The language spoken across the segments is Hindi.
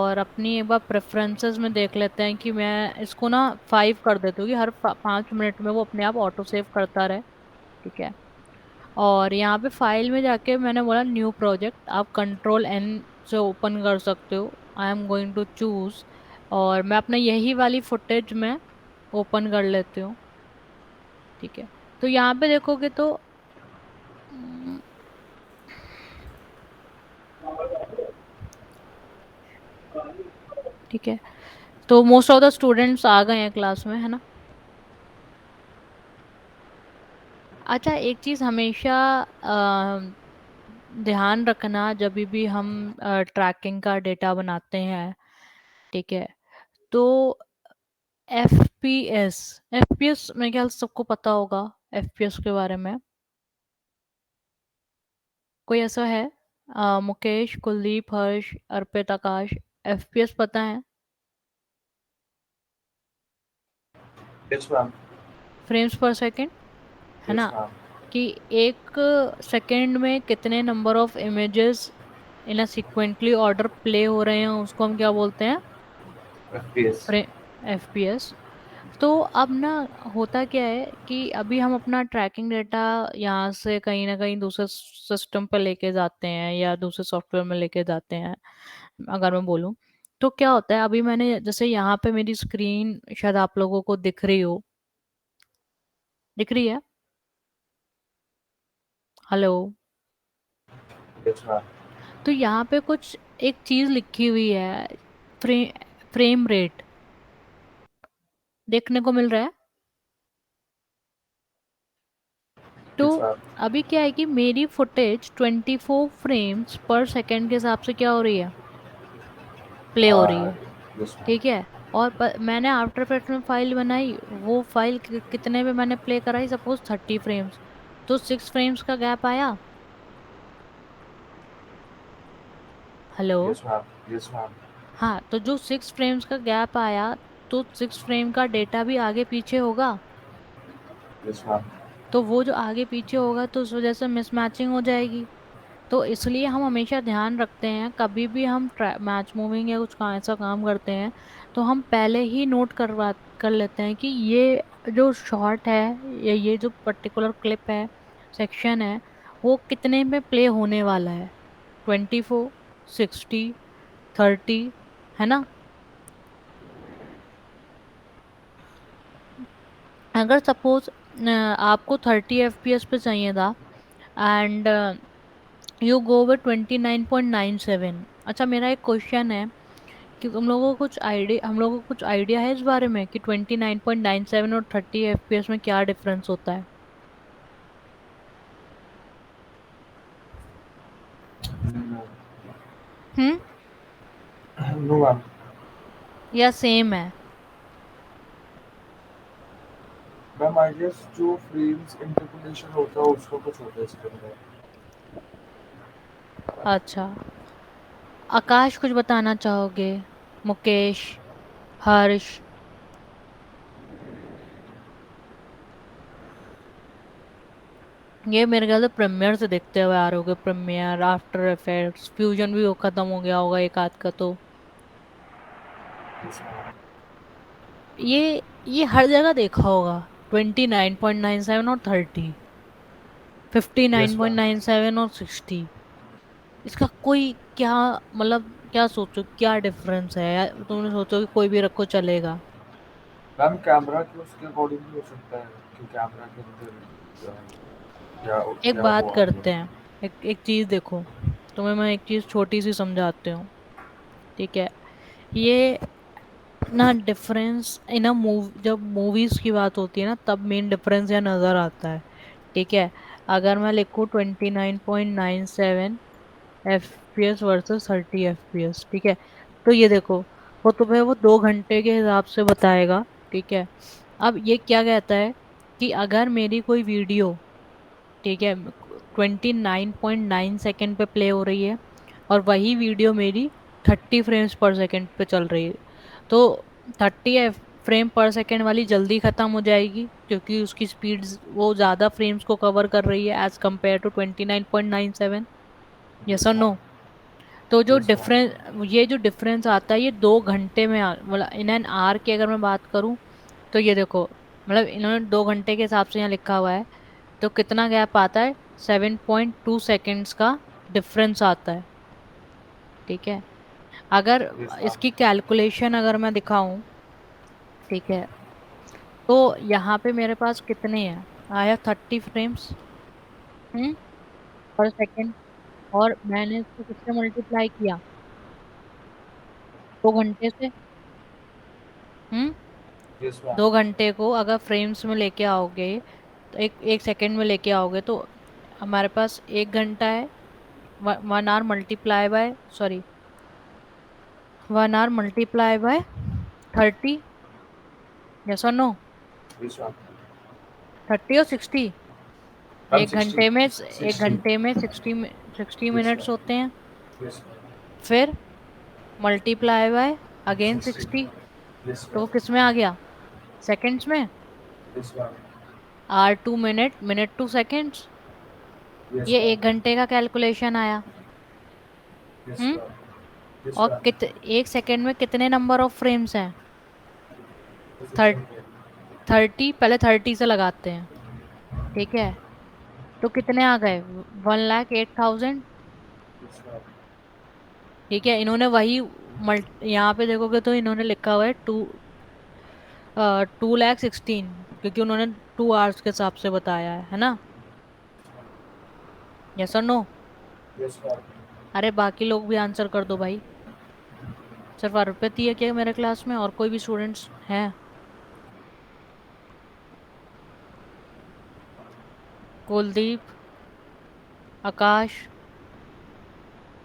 और अपनी एक बार प्रेफरेंसेस में देख लेते हैं कि मैं इसको ना 5 कर देती हूँ कि हर 5 मिनट में वो अपने आप ऑटो सेव करता रहे। ठीक है। और यहाँ पे फाइल में जाके मैंने बोला न्यू प्रोजेक्ट, आप कंट्रोल N से ओपन कर सकते हो। I am going to choose, और मैं अपना यही वाली फुटेज में ओपन कर लेती हूँ। ठीक है। तो यहाँ पे देखोगे तो हम्म, ठीक है, तो मोस्ट ऑफ द स्टूडेंट्स आ गए हैं क्लास में, है ना। अच्छा, एक चीज हमेशा ध्यान रखना जब भी हम ट्रैकिंग का डेटा बनाते हैं। ठीक है। तो एफपीएस, एफपीएस मेरे ख्याल से सबको पता होगा एफपीएस के बारे में। कोई ऐसा है? मुकेश, कुलदीप, हर्ष, अर्पित, आकाश, एफपीएस पता है? Yes ma'am. Frames per second, है यस ना। मैम। कि एक सेकंड में कितने number of images in a sequentially order play हो रहे हैं, उसको हम क्या बोलते हैं? एफपीएस। एफपीएस। तो अब ना होता क्या है कि अभी हम अपना ट्रैकिंग डेटा यहाँ से कहीं ना कहीं दूसरे सिस्टम पर लेके जाते हैं या दूसरे सॉफ्टवेयर में लेके जाते हैं, अगर मैं बोलूँ। तो क्या होता है, अभी मैंने जैसे यहाँ पे मेरी स्क्रीन शायद आप लोगों को दिख रही हो, दिख रही है? हेलो। Yes ma'am. तो यहाँ पे कुछ एक चीज लिखी हुई है, फ्रे, फ्रेम रेट देखने को मिल रहा है। तो यस मैम। अभी क्या है कि मेरी फुटेज 24 फ्रेम्स पर सेकेंड के हिसाब से क्या हो रही है, प्ले हो रही है। यस ठीक मैम। है। और मैंने आफ्टर इफेक्ट में फाइल बनाई, वो फाइल कितने में मैंने प्ले कराई, सपोज 30 फ्रेम्स, तो 6 फ्रेम्स का गैप आया। Hello. Yes ma'am. Yes ma'am. हाँ, तो जो 6 फ्रेम्स का गैप आया, तो 6 फ्रेम का डेटा भी आगे पीछे होगा। Yes ma'am. तो वो जो आगे पीछे होगा तो उस वजह से मिसमैचिंग हो जाएगी। तो इसलिए हम हमेशा ध्यान रखते हैं, कभी भी हम मैच मूविंग या कुछ ऐसा काम करते हैं, तो हम पहले ही नोट कर लेते हैं कि ये जो शॉट है या ये जो पर्टिकुलर क्लिप है, सेक्शन है, वो कितने में प्ले होने वाला है। 24, 60, 30, है ना। अगर सपोज आपको 30 FPS पे चाहिए था, एंड यू गो विद 29.97। अच्छा, मेरा एक क्वेश्चन है कि तुम लोगों को कुछ आइडिया, हम लोगों को कुछ आइडिया है इस बारे में कि 29.97 और 30 FPS में क्या डिफरेंस होता है? हम्म। No ma'am. या सेम है? मैम आई गेस जो फ्रेम्स इंटरपोलेशन होता है उसका कुछ होता है इसके अंदर। अच्छा, आकाश कुछ बताना चाहोगे? मुकेश, हर्ष। ये मेरे ख्याल से प्रीमियर से देखते हुए आ रहे होगे, प्रीमियर, आफ्टर इफेक्ट्स, फ्यूजन भी खत्म हो गया होगा एक आध का तो। Yes ma'am. ये हर जगह देखा होगा, 29.97 और 30, fifty yes nine point ma'am. Nine seven और 60। इसका कोई क्या मतलब, क्या सोचो क्या डिफरेंस है, या तुमने सोचो कि कोई भी रखो चलेगा? मैम कैमरा के उसके अकॉर्डिंग भी हो सकता है कि कैमरा के अंदर क्या एक क्या बात वो आ रही करते है। हैं, एक चीज देखो, तुम्हें मैं एक चीज छोटी सी समझाती हूँ। ठीक है। ये ना डिफरेंस इन अ मूव, जब मूवीज की बात होती है ना, तब मेन डिफरेंस यहाँ नजर आता है। ठीक है। अगर मैं लिखूँ 29.97 FPS वर्सेस 30 FPS, ठीक है, तो ये देखो, वो तुम्हें वो 2 घंटे के हिसाब से बताएगा। ठीक है। अब ये क्या कहता है कि अगर मेरी कोई वीडियो, ठीक है, 29.9 सेकेंड पे प्ले हो रही है, और वही वीडियो मेरी 30 फ्रेम्स पर सेकेंड पे चल रही है, तो 30 फ्रेम पर सेकेंड वाली जल्दी खत्म हो जाएगी क्योंकि उसकी स्पीड, वो ज्यादा फ्रेम्स को कवर कर रही है as compare to 29.97। Yes yes और नो? मैम। तो जो Yes, ma'am. डिफरेंस, ये जो डिफरेंस आता है ये 2 घंटे में मतलब इन एन आवर की अगर मैं बात करूं, तो ये देखो, मतलब इन्होंने 2 घंटे के हिसाब से यहाँ लिखा हुआ है, तो कितना गैप आता है, 7.2 सेकेंड्स का डिफरेंस आता है। ठीक है, अगर Yes, ma'am. इसकी कैलकुलेशन अगर मैं दिखाऊं, ठीक है, तो यहाँ पे मेरे पास कितने हैं, आया 30 फ्रेम्स पर सेकेंड, और मैंने इसको किससे मल्टीप्लाई किया, 2 घंटे से। हम्म Yes, ma'am. 2 घंटे को अगर फ्रेम्स में लेके आओगे, तो एक एक सेकंड में लेके आओगे, तो हमारे पास 1 घंटा है, 1 hour multiply by, sorry, 1 hour multiply by 30, yes और नो, Yes, ma'am. 30 और 60, Ma'am, एक 60. घंटे में, 60. 60 Yes, मिनट्स ma'am. होते हैं। Yes, ma'am. फिर मल्टीप्लाई बाय अगेन 60. 60, Yes, तो ma'am. वो किस में आ गया, सेकंड्स में, Yes, ma'am. R2 minute, minute 2 seconds, Yes, ये ma'am. 1 घंटे का कैलकुलेशन आया। Yes, हम्म ma'am. Yes, और ma'am. एक सेकंड में कितने नंबर ऑफ फ्रेम्स हैं, Position here. 30, पहले 30 से लगाते हैं। ठीक है, तो कितने आ गए, 1,08,000। Yes, ma'am. ठीक है, इन्होंने वही यहाँ पे देखोगे तो इन्होंने लिखा हुआ है 2,16,000, क्योंकि उन्होंने 2 आवर्स के हिसाब से बताया है ना, यस और नो। Yes, ma'am. अरे बाकी लोग भी आंसर कर दो भाई, सिर्फ अर्पित ही है क्या मेरे क्लास में, और कोई भी स्टूडेंट्स हैं, कुलदीप, आकाश,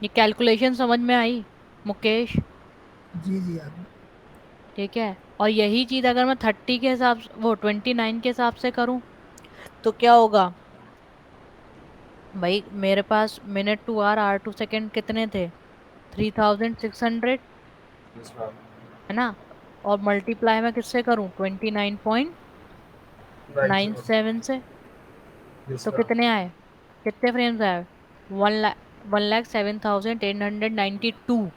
ये कैलकुलेशन समझ में आई, मुकेश। जी जी आप। ठीक है, और यही चीज अगर मैं 30 के हिसाब से, वो 29 के हिसाब से करूं, तो क्या होगा भाई, मेरे पास मिनट 2 आवर R2 सेकेंड कितने थे, 3,600, Yes, ma'am. है ना, और मल्टीप्लाई मैं किससे करूं, 97. 29.97 से, Yes, तो ma'am. कितने आए, कितने फ्रेम्स आए, 1,07,892,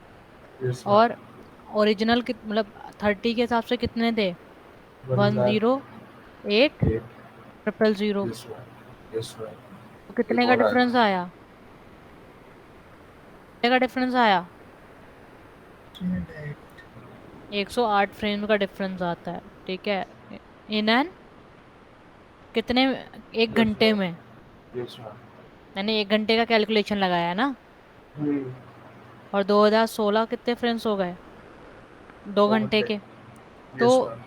Yes, ma'am. और ओरिजिनल मतलब 30 के हिसाब से कितने थे, One one lakh zero eight eight. Triple zero Yes, ma'am. Yes, ma'am. तो एक कितने का और आएगा। डिफरेंस आया, कितने का डिफरेंस आया, 108। 108 फ्रेम का डिफरेंस आता है। ठीक है, इन एन कितने, एक Yes, घंटे ma'am. में, Yes, ma'am. मैंने 1 घंटे का कैलकुलेशन लगाया है ना, Hmm. और 2016 कितने फ्रेम्स हो गए, 2 घंटे Okay. के, तो Yes, ma'am.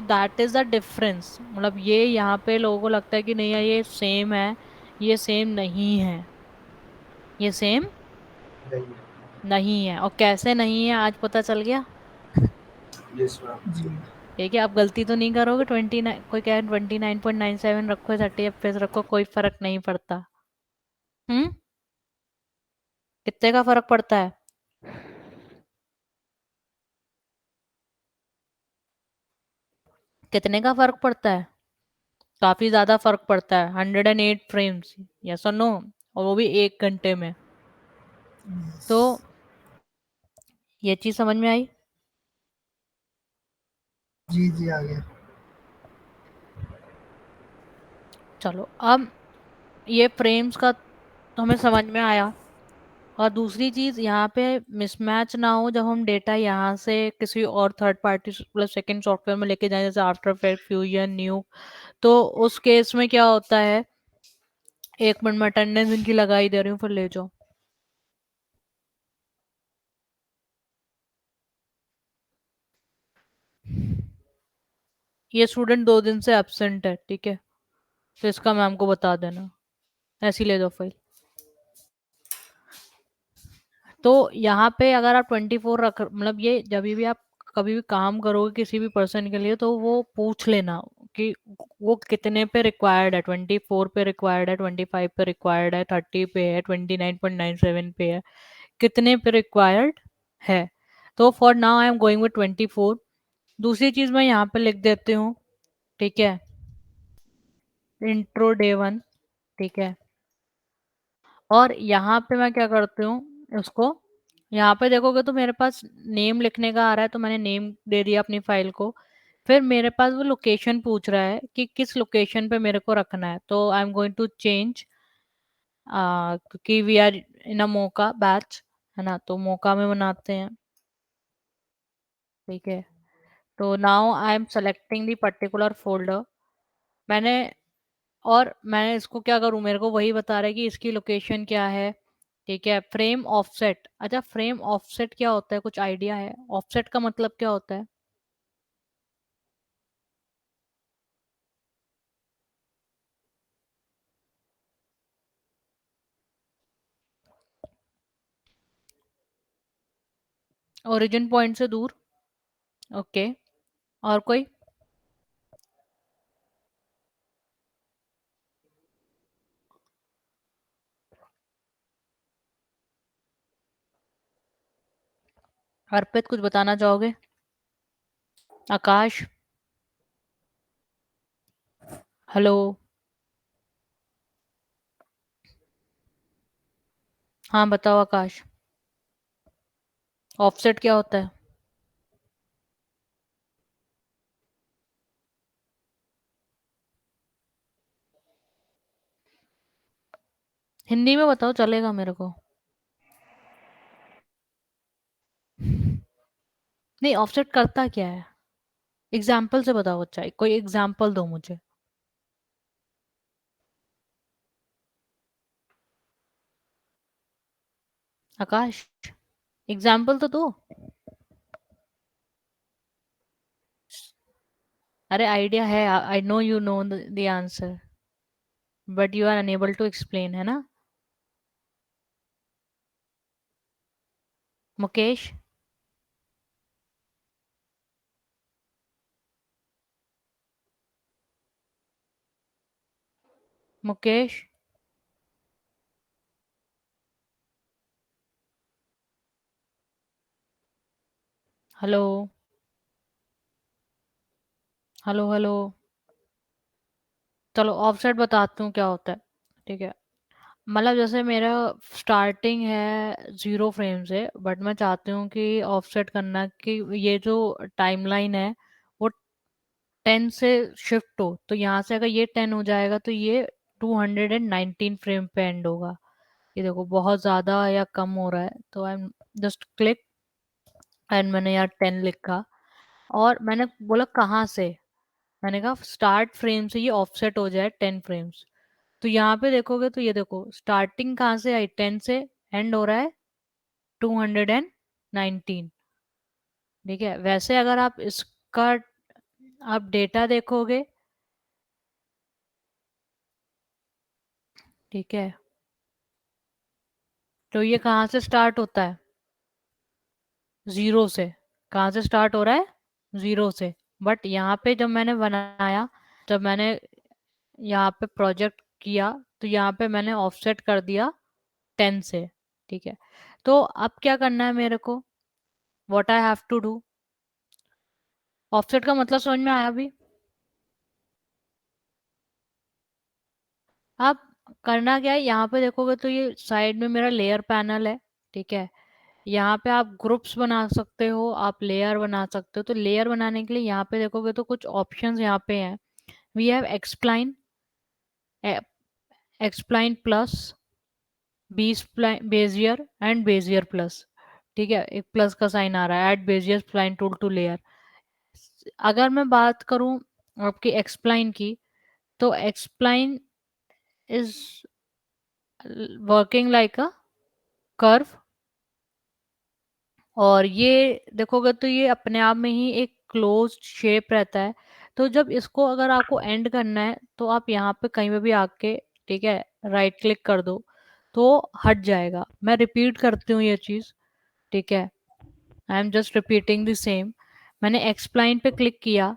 That is the difference, मतलब ये यहाँ पे लोगों को लगता है कि नहीं यार ये सेम है, ये सेम नहीं है, ये सेम नहीं। नहीं है, और कैसे नहीं है आज पता चल गया। Yes, ma'am. जी ठीक है, आप गलती तो नहीं करोगे, 29, कोई कहे 29.97 रखो, 30 रखो, कोई फर्क नहीं पड़ता। हम्म कितने का फर्क पड़ता है, कितने का फर्क पड़ता है, काफी ज्यादा फर्क पड़ता है, 108 फ्रेम्स, यस और नो, और वो भी 1 घंटे में। यस। तो ये चीज समझ में आई। जी जी आ गया। चलो, अब ये फ्रेम्स का तो हमें समझ में आया, और दूसरी चीज यहाँ पे मिसमैच ना हो, जब हम डेटा यहाँ से किसी और थर्ड पार्टी मतलब सेकंड सॉफ्टवेयर में लेके जाए, जैसे आफ्टर इफेक्ट, फ्यूजन, न्यू, तो उस केस में क्या होता है, 1 मिनट में अटेंडेंस इनकी लगा ही दे रही हूँ, फिर ले जाओ। ये स्टूडेंट 2 दिन से एब्सेंट है, ठीक है, तो इसका मैम को बता देना, ऐसी ले दो फाइल। तो यहाँ पे अगर आप 24 रख, मतलब ये जब भी आप कभी भी काम करोगे किसी भी पर्सन के लिए, तो वो पूछ लेना कि वो कितने पे रिक्वायर्ड है, 24 पे रिक्वायर्ड है, 25 पे रिक्वायर्ड है, 30 पे है, 29.97 पे है, कितने पे रिक्वायर्ड है। तो for now I am going with 24। दूसरी चीज मैं यहाँ पे लिख देती हूँ, ठीक है, इंट्रो डे 1, ठीक है, और यहाँ पे मैं क्या करती हूँ, उसको यहाँ पे देखोगे तो मेरे पास नेम लिखने का आ रहा है, तो मैंने नेम दे दिया अपनी फाइल को। फिर मेरे पास वो लोकेशन पूछ रहा है कि किस लोकेशन पे मेरे को रखना है, तो I am going to change, क्योंकि we are in a mocha batch, है ना, तो मोका में बनाते हैं। ठीक है, तो now I am selecting the particular folder. मैंने और मैंने इसको क्या करूं, मेरे को वही बता रहा है कि इसकी लोकेशन क्या है। ठीक है, फ्रेम ऑफसेट। अच्छा, फ्रेम ऑफसेट क्या होता है, कुछ आइडिया है ऑफसेट का मतलब क्या होता है? ओरिजिन पॉइंट से दूर। ओके, और कोई? अर्पित, कुछ बताना चाहोगे? आकाश, हेलो। हाँ बताओ आकाश, ऑफसेट क्या होता है? हिंदी में बताओ, चलेगा मेरे को। नहीं, ऑफसेट करता क्या है? एग्जाम्पल से बताओ, अच्छा कोई एग्जाम्पल दो मुझे। आकाश, एग्जाम्पल तो दो। अरे आइडिया है, I know you know the answer, but you are unable to explain, है ना? Mukesh, Mukesh, hello, hello, hello. चलो ऑफसेट बताती हूँ क्या होता है। ठीक है, मतलब जैसे मेरा स्टार्टिंग है 0 फ्रेम से, बट मैं चाहती हूँ कि ऑफसेट करना कि ये जो टाइमलाइन है वो 10 से शिफ्ट हो, तो यहाँ से अगर ये 10 हो जाएगा तो ये 219 फ्रेम पे एंड होगा। ये देखो बहुत ज़्यादा या कम हो रहा है, तो I am just click, and मैंने यहाँ 10 लिखा। और मैंने बोला कहाँ से, मैंने कहा स्टार्ट फ्रेम से ये ऑफसेट हो जाए 10 फ्रेम्स। तो यहाँ पे देखोगे तो ये देखो स्टार्टिंग कहाँ से आई, 10 से, एंड हो रहा है 219। ठीक है, वैसे अगर आप इसका आप डेटा देखोगे, ठीक है, तो ये कहाँ से स्टार्ट होता है, 0 से। कहाँ से स्टार्ट हो रहा है, 0 से। बट यहाँ पे जब मैंने बनाया, जब मैंने यहाँ पे प्रोजेक्ट किया, तो यहाँ पे मैंने ऑफसेट कर दिया 10 से। ठीक है, तो अब क्या करना है मेरे को, what I have to do. Offset का मतलब समझ में आया अभी? अब करना क्या है, यहाँ पे देखोगे तो ये साइड में मेरा लेयर पैनल है। ठीक है, यहाँ पे आप ग्रुप्स बना सकते हो, आप लेयर बना सकते हो। तो लेयर बनाने के लिए यहाँ पे देखोगे तो कुछ ऑप्शंस यहाँ पे हैं। We have Xspline, Xspline plus, B spline, Bezier and Bezier plus. ठीक है, एक प्लस का साइन आ रहा है, add Bezier spline tool to layer. अगर मैं बात करूं आपकी एक्सप्लाइन की, तो Xspline is working like a curve. और ये देखोगे तो ये अपने आप में ही एक क्लोज्ड शेप रहता है। तो जब इसको अगर आपको एंड करना है, तो आप यहाँ पे कहीं पे भी आके, ठीक है, राइट क्लिक कर दो, तो हट जाएगा। मैं रिपीट करती हूँ ये चीज़। ठीक है, I am just repeating the same. मैंने एक्सप्लाइन पे क्लिक किया,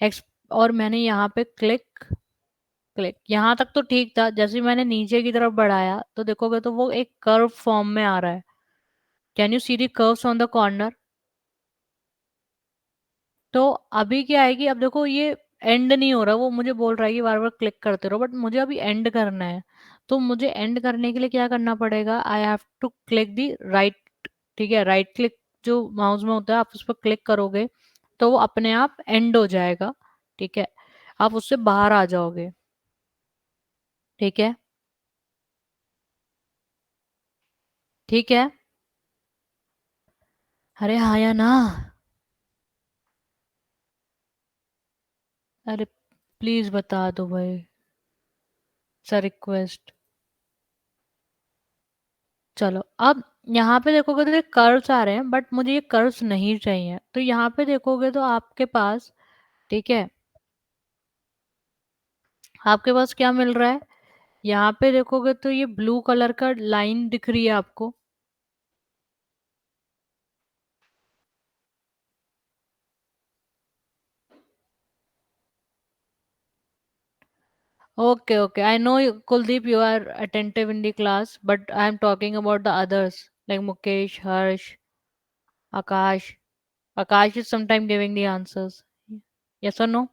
एक्स और मैंने यहाँ पे क्लिक, क्लिक यहाँ तक तो ठीक था। जैसे ही मैंने नीचे की तरफ बढ़ाया, तो देखोगे तो वो एक कर्व फॉर्म में आ रहा है। Can you see the curves on the corner? तो अभी क्या आएगी, अब देखो ये एंड नहीं हो रहा, वो मुझे बोल रहा है कि बार बार क्लिक करते रहो, बट मुझे अभी एंड करना है। तो मुझे एंड करने के लिए क्या करना पड़ेगा, I have to click the right ठीक है, राइट क्लिक जो माउस में होता है आप उस पर क्लिक करोगे तो वो अपने आप एंड हो जाएगा। ठीक है, आप उससे बाहर आ जाओगे। ठीक है, ठीक है। अरे हाँ या ना? अरे प्लीज बता दो भाई, सर रिक्वेस्ट। चलो अब यहाँ पे देखोगे तो ये कर्व्स आ रहे हैं, बट मुझे ये कर्व्स नहीं चाहिए। तो यहाँ पे देखोगे तो आपके पास, ठीक है, आपके पास क्या मिल रहा है? यहाँ पे देखोगे तो ये ब्लू कलर का लाइन दिख रही है आपको। Okay, okay. I know, Kuldeep, you are attentive in the class, but I am talking about the others like Mukesh, Harsh, Akash. Akash is sometime giving the answers. Yes or no?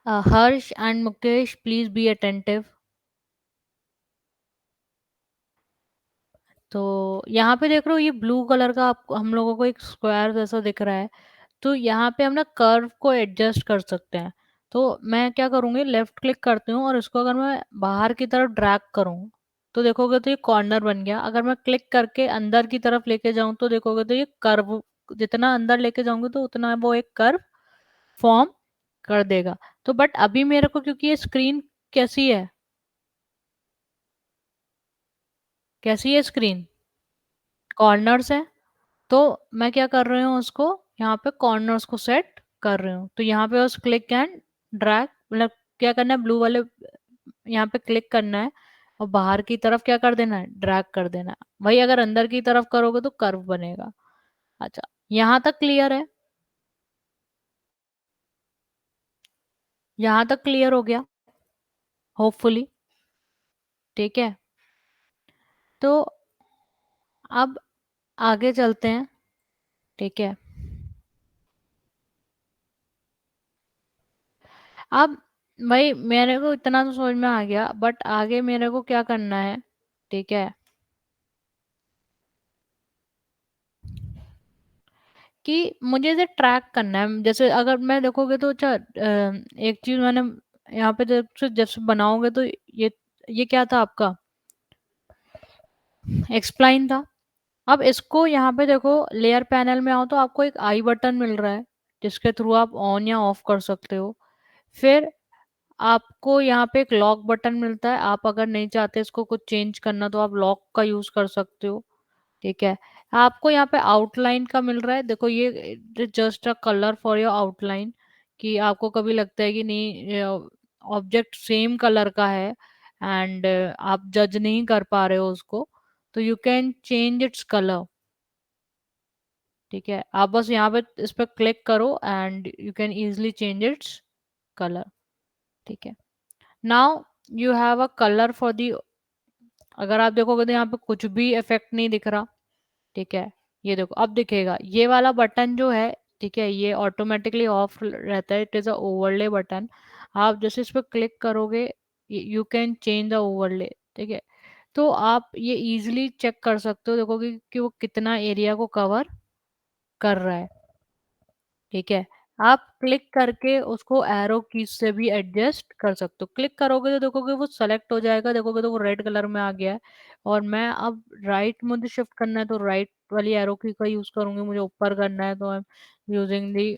Harsh and Mukesh, please be attentive. तो यहाँ पे देख रहे हो ये ब्लू कलर का आपको हम लोगों को एक स्क्वायर जैसा दिख रहा है। तो यहाँ पे हम ना कर्व को एडजस्ट कर सकते हैं। तो मैं क्या करूँगी, लेफ्ट क्लिक करती हूँ और इसको अगर मैं बाहर की तरफ ड्रैग करूँ तो देखोगे तो ये कॉर्नर बन गया। अगर मैं क्लिक करके अंदर की तरफ लेके जाऊँ तो देखोगे तो ये कर्व, जितना अंदर लेके जाऊंगी तो उतना वो एक कर्व फॉर्म कर देगा। तो बट अभी मेरे को क्योंकि ये स्क्रीन कैसी है, कैसी है स्क्रीन, कॉर्नर्स है। तो मैं क्या कर रही हूँ, उसको यहाँ पे कॉर्नर्स को सेट कर रही हूँ। तो यहाँ पे बस क्लिक एंड ड्रैग, मतलब क्या करना है, ब्लू वाले यहाँ पे क्लिक करना है और बाहर की तरफ क्या कर देना है, ड्रैग कर देना है। वही अगर अंदर की तरफ करोगे तो कर्व बनेगा। अच्छा, यहाँ तक क्लियर है? यहाँ तक क्लियर हो गया होपफुली? ठीक है, तो अब आगे चलते हैं। ठीक है, अब भाई मेरे को इतना तो समझ में आ गया, बट आगे मेरे को क्या करना है? ठीक है, कि मुझे इसे ट्रैक करना है। जैसे अगर मैं देखोगे तो अच्छा, एक चीज मैंने यहाँ पे जैसे बनाओगे तो ये क्या था आपका, एक्सप्लाइन था। अब इसको यहाँ पे देखो, लेयर पैनल में आओ तो आपको एक आई बटन मिल रहा है जिसके थ्रू आप ऑन या ऑफ कर सकते हो। फिर आपको यहाँ पे एक लॉक बटन मिलता है, आप अगर नहीं चाहते इसको कुछ चेंज करना तो आप लॉक का यूज कर सकते हो। ठीक है, आपको यहाँ पे आउटलाइन का मिल रहा है, देखो ये just a colour for your outline, कि आपको कभी लगता है कि नहीं ऑब्जेक्ट सेम कलर का है एंड आप जज नहीं कर पा रहे हो उसको, तो you can change its colour. ठीक है, आप बस यहाँ पे इस पर क्लिक करो and you can easily change its colour. ठीक है, now you have a colour for the, अगर आप देखोगे तो यहाँ पे कुछ भी इफेक्ट नहीं दिख रहा। ठीक है, ये देखो अब दिखेगा ये वाला बटन जो है। ठीक है, ये ऑटोमेटिकली ऑफ रहता है, it is a overlay button. आप जैसे इस पर क्लिक करोगे you can change the overlay. ठीक है, तो आप ये इजीली चेक कर सकते हो, देखोगे कि वो कितना एरिया को कवर कर रहा है। ठीक है, आप क्लिक करके उसको एरो की से भी एडजस्ट कर सकते हो। क्लिक करोगे तो देखोगे वो सेलेक्ट हो जाएगा, देखोगे तो वो रेड कलर में आ गया है। और मैं अब राइट मुझे शिफ्ट करना है तो राइट वाली एरो की का यूज करूंगी, मुझे ऊपर करना है तो I am using the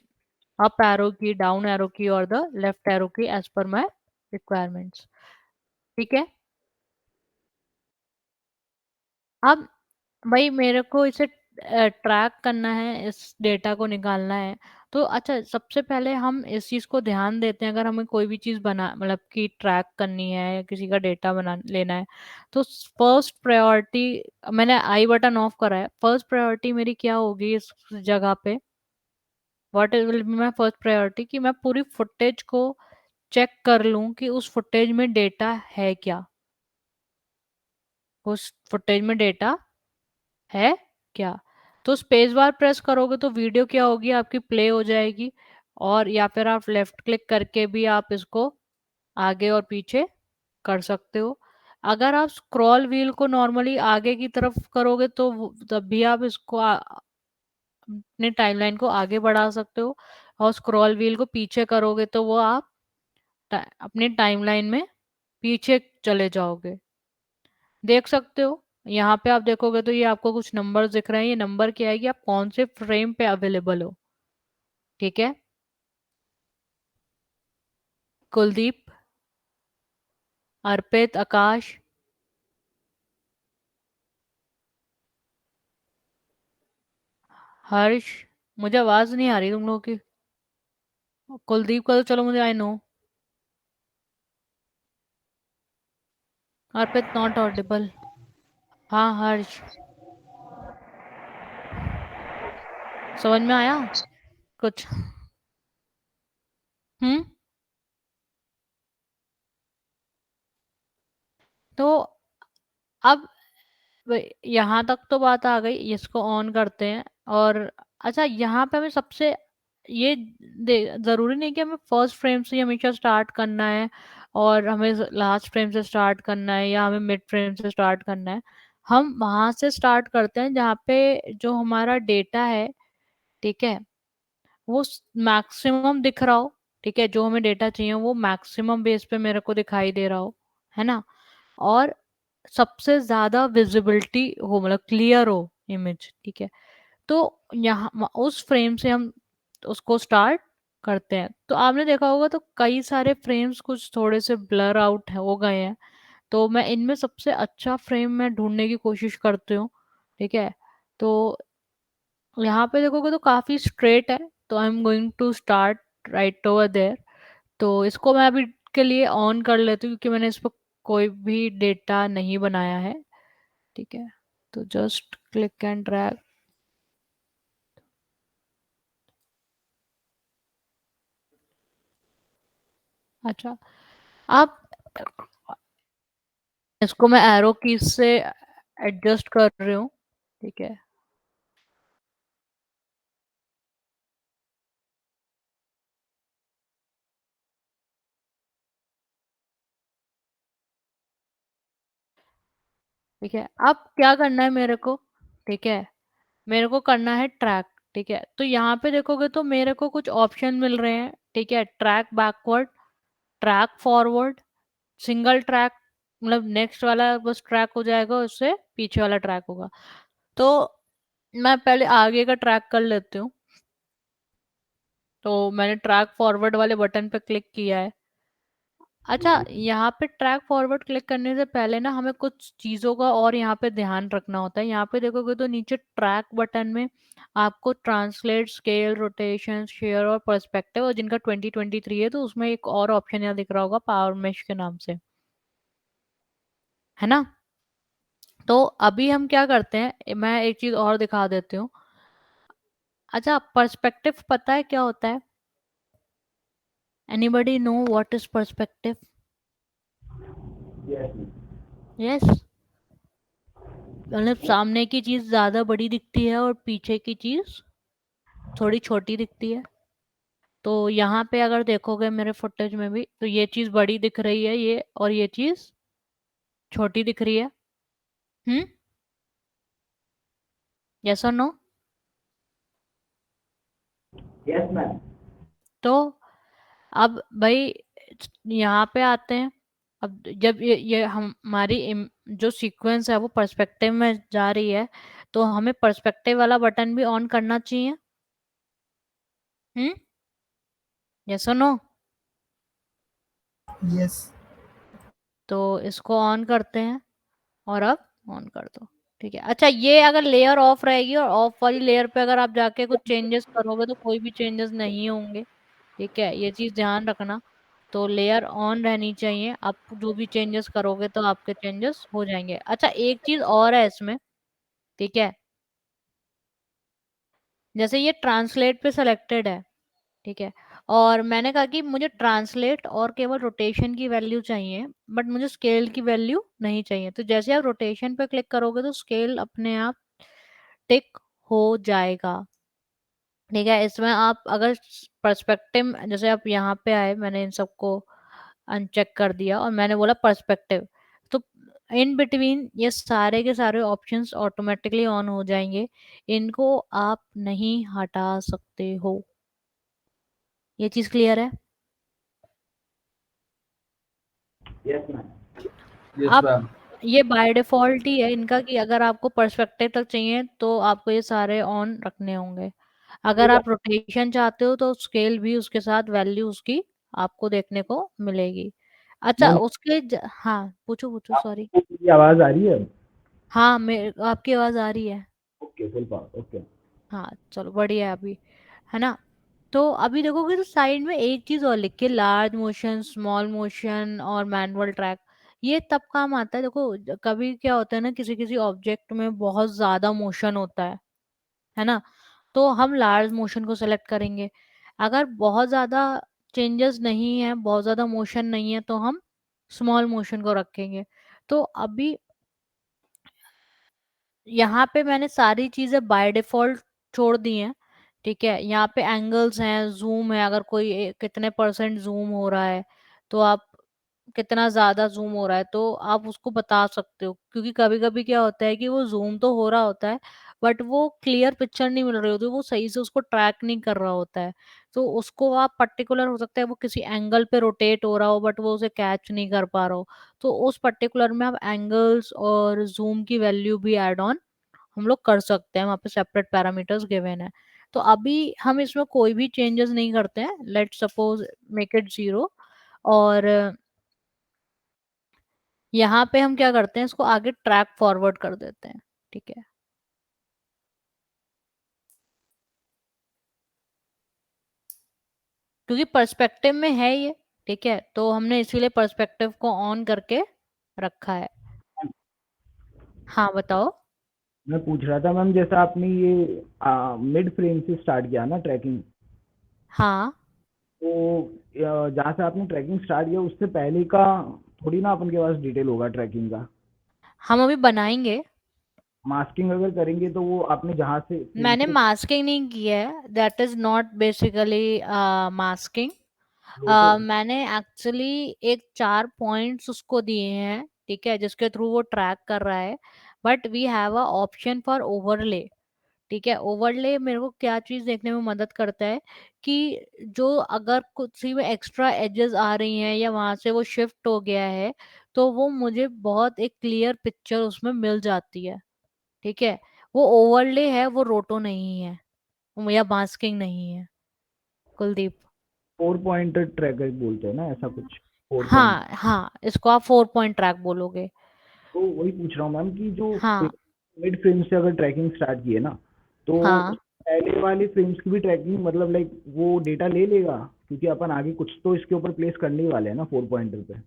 up arrow की, डाउन एरो की और द लेफ्ट एरो की एज पर माई रिक्वायरमेंट्स। ठीक है, अब भाई मेरे को इसे ट्रैक करना है, इस डेटा को निकालना है। तो अच्छा, सबसे पहले हम इस चीज को ध्यान देते हैं, अगर हमें कोई भी चीज बना मतलब कि ट्रैक करनी है या किसी का डेटा बना लेना है तो फर्स्ट प्रायोरिटी, मैंने आई बटन ऑफ करा है, फर्स्ट प्रायोरिटी मेरी क्या होगी इस जगह पे, what will be my first priority, कि मैं पूरी फुटेज को चेक कर लूं कि उस फुटेज में डेटा है क्या, उस फुटेज में डेटा है क्या। तो स्पेस बार प्रेस करोगे तो वीडियो क्या होगी आपकी, प्ले हो जाएगी। और या फिर आप लेफ्ट क्लिक करके भी आप इसको आगे और पीछे कर सकते हो। अगर आप स्क्रॉल व्हील को नॉर्मली आगे की तरफ करोगे तो तब भी आप इसको अपने टाइमलाइन को आगे बढ़ा सकते हो, और स्क्रॉल व्हील को पीछे करोगे तो वो आप अपने टाइमलाइन में पीछे चले जाओगे। देख सकते हो, यहाँ पे आप देखोगे तो ये आपको कुछ नंबर दिख रहे हैं, ये नंबर क्या है कि आप कौन से फ्रेम पे अवेलेबल हो। ठीक है, कुलदीप, अर्पित, आकाश, हर्ष, मुझे आवाज नहीं आ रही तुम लोगों की। कुलदीप का तो चलो मुझे I know, Arpit not Audible. हाँ हर्ष, समझ में आया कुछ? हम्म। तो अब यहाँ तक तो बात आ गई, इसको ऑन करते हैं। और अच्छा, यहाँ पे हमें सबसे ये जरूरी नहीं कि हमें फर्स्ट फ्रेम से ही हमेशा स्टार्ट करना है, और हमें लास्ट फ्रेम से स्टार्ट करना है, या हमें मिड फ्रेम से स्टार्ट करना है। हम वहां से स्टार्ट करते हैं जहाँ पे जो हमारा डेटा है, ठीक है, वो मैक्सिमम दिख रहा हो। ठीक है, जो हमें डेटा चाहिए वो मैक्सिमम बेस पे मेरे को दिखाई दे रहा हो, है ना, और सबसे ज्यादा विजिबिलिटी हो, मतलब क्लियर हो इमेज। ठीक है, तो यहाँ उस फ्रेम से हम उसको स्टार्ट करते हैं। तो आपने देखा होगा तो कई सारे फ्रेम्स कुछ थोड़े से ब्लर आउट हो गए हैं, तो मैं इनमें सबसे अच्छा फ्रेम मैं ढूंढने की कोशिश करती हूँ। ठीक है, तो यहाँ पे देखोगे तो काफी स्ट्रेट है, तो I am going to start right over there. तो इसको मैं अभी के लिए ऑन कर लेती हूँ क्योंकि मैंने इस पर कोई भी डेटा नहीं बनाया है। ठीक है, तो जस्ट क्लिक एंड ड्रैग। अच्छा, अब इसको मैं एरो की से एडजस्ट कर रही हूँ। ठीक है, ठीक है, अब क्या करना है मेरे को? ठीक है, मेरे को करना है ट्रैक। ठीक है, तो यहाँ पे देखोगे तो मेरे को कुछ ऑप्शन मिल रहे हैं। ठीक है, track backward, track forward, single track, मतलब नेक्स्ट वाला बस ट्रैक हो जाएगा, उससे पीछे वाला ट्रैक होगा। तो मैं पहले आगे का ट्रैक कर लेती हूँ। तो मैंने ट्रैक फॉरवर्ड वाले बटन पे क्लिक किया है। अच्छा, यहाँ पे ट्रैक फॉरवर्ड क्लिक करने से पहले ना हमें कुछ चीज़ों का और यहाँ पे ध्यान रखना होता है। यहाँ पे देखोगे तो नीचे ट्रैक बटन में आपको ट्रांसलेट, स्केल, रोटेशन, शेयर और पर्सपेक्टिव, और जिनका 2023 है तो उसमें एक और ऑप्शन यहाँ दिख रहा होगा पावर मेश के नाम से, है ना। तो अभी हम क्या करते हैं, मैं एक चीज़ और दिखा देती हूँ। अच्छा, पर्सपेक्टिव पता है क्या होता है? Anybody know what is perspective? Yes, मतलब सामने की चीज ज्यादा बड़ी दिखती है और पीछे की चीज थोड़ी छोटी दिखती है। तो यहाँ पे अगर देखोगे मेरे फुटेज में भी तो ये चीज बड़ी दिख रही है, ये, और ये चीज छोटी दिख रही है। हम्म, यस और नो? Yes ma'am. तो अब भाई यहाँ पे आते हैं। अब जब ये हमारी जो सीक्वेंस है वो पर्सपेक्टिव में जा रही है, तो हमें पर्सपेक्टिव वाला बटन भी ऑन करना चाहिए। हम्म, यस और नो? यस। तो इसको ऑन करते हैं, और अब ऑन कर दो। ठीक है, अच्छा, ये अगर लेयर ऑफ रहेगी और ऑफ वाली लेयर पे अगर आप जाके कुछ चेंजेस करोगे तो कोई भी चेंजेस नहीं होंगे। ठीक है, ये चीज ध्यान रखना। तो लेयर ऑन रहनी चाहिए, आप जो भी चेंजेस करोगे तो आपके चेंजेस हो जाएंगे। अच्छा, एक चीज और है इसमें। ठीक है, जैसे ये ट्रांसलेट पे सिलेक्टेड है, ठीक है, और मैंने कहा कि मुझे ट्रांसलेट और केवल रोटेशन की वैल्यू चाहिए, बट मुझे स्केल की वैल्यू नहीं चाहिए। तो जैसे आप रोटेशन पे क्लिक करोगे तो स्केल अपने आप टिक हो जाएगा। ठीक है, इसमें आप अगर पर्सपेक्टिव, जैसे आप यहाँ पे आए, मैंने इन सबको अनचेक कर दिया और मैंने बोला पर्सपेक्टिव, तो इन बिटवीन ये सारे के सारे ऑप्शंस ऑटोमेटिकली ऑन हो जाएंगे, इनको आप नहीं हटा सकते हो। ये चीज क्लियर है? Yes, ma'am. यस आप मैम। ये बाय डिफॉल्ट ही है इनका कि अगर आपको पर्सपेक्टिव तक चाहिए तो आपको ये सारे ऑन रखने होंगे। अगर आप रोटेशन चाहते हो तो स्केल भी उसके साथ वैल्यू उसकी आपको देखने को मिलेगी। अच्छा मैम हाँ पूछो पूछो, सॉरी। आपको मेरी आवाज आ रही है? हाँ मेरे आपकी आवाज आ रही है। Okay, full power. ओके। हाँ चलो बढ़िया है अभी, है ना? तो अभी देखोगे तो साइड में एक चीज और लिख के, लार्ज मोशन, स्मॉल मोशन और मैनुअल ट्रैक। ये तब काम आता है, देखो कभी क्या होता है ना, किसी किसी ऑब्जेक्ट में बहुत ज्यादा मोशन होता है ना? तो हम लार्ज मोशन को सेलेक्ट करेंगे। अगर बहुत ज्यादा चेंजेस नहीं है, बहुत ज्यादा मोशन नहीं है, तो हम स्मॉल मोशन को रखेंगे। तो अभी यहाँ पे मैंने सारी चीजें बाय डिफॉल्ट छोड़ दी हैं। ठीक है, यहाँ पे एंगल्स हैं, जूम है, अगर कोई कितने परसेंट जूम हो रहा है, तो आप कितना ज्यादा जूम हो रहा है तो आप उसको बता सकते हो, क्योंकि कभी कभी क्या होता है कि वो जूम तो हो रहा होता है बट वो क्लियर पिक्चर नहीं मिल रही होती, वो सही से उसको ट्रैक नहीं कर रहा होता है। तो उसको आप पर्टिकुलर, हो सकता है वो किसी एंगल पे रोटेट हो रहा हो बट वो उसे कैच नहीं कर पा रहा हो, तो उस पर्टिकुलर में आप एंगल्स और जूम की वैल्यू भी एड ऑन हम लोग कर सकते हैं, वहाँ पे सेपरेट पैरामीटर्स गिवन है। तो अभी हम इसमें कोई भी चेंजेस नहीं करते हैं, लेट सपोज मेक इट 0। और यहाँ पे हम क्या करते हैं, इसको आगे ट्रैक फॉरवर्ड कर देते हैं। ठीक है, क्योंकि पर्सपेक्टिव में है ये। ठीक है, तो हमने इसीलिए पर्सपेक्टिव को ऑन करके रखा है। हाँ बताओ। मैं पूछ रहा था मैम, जैसा आपने ये मिड फ्रेम से स्टार्ट किया ना ट्रैकिंग, हाँ तो जहाँ से आपने ट्रैकिंग स्टार्ट किया उससे पहले का थोड़ी ना अपन के पास डिटेल होगा ट्रैकिंग का। हम अभी बनाएंगे। मास्किंग अगर करेंगे तो वो आपने जहाँ से फ्रेम मैंने से मास्किंग नहीं किया है, that is not basically masking. Rotate. मैंने एक्चुअली एक 4 पॉइंट्स उसको दिए हैं, ठीक है, जिसके थ्रू वो ट्रैक कर रहा है। But we have a option for overlay. ठीक है, ओवरले मेरे को क्या चीज देखने में मदद करता है कि जो अगर कुछ ही में एक्स्ट्रा एजेस आ रही हैं या वहां से वो शिफ्ट हो गया है, तो वो मुझे बहुत एक क्लियर पिक्चर उसमें मिल जाती है। ठीक है, वो ओवरले है, वो रोटो नहीं है या मास्किंग नहीं है, कुलदीप। 4 पॉइंट ट्रैकर बोलते हैं ना, ऐसा कुछ 4 पॉइंट। हाँ हाँ, इसको आप 4 पॉइंट ट्रैक बोलोगे। तो वही पूछ रहा हूँ मैम कि जो हाँ मिड फ्रेम से अगर ट्रैकिंग स्टार्ट की है ना, तो हाँ पहले वाले फ्रेम्स की भी ट्रैकिंग मतलब लाइक वो डेटा ले लेगा, क्योंकि अपन आगे कुछ तो इसके ऊपर प्लेस करने ही वाले हैं ना 4 पॉइंटर पे।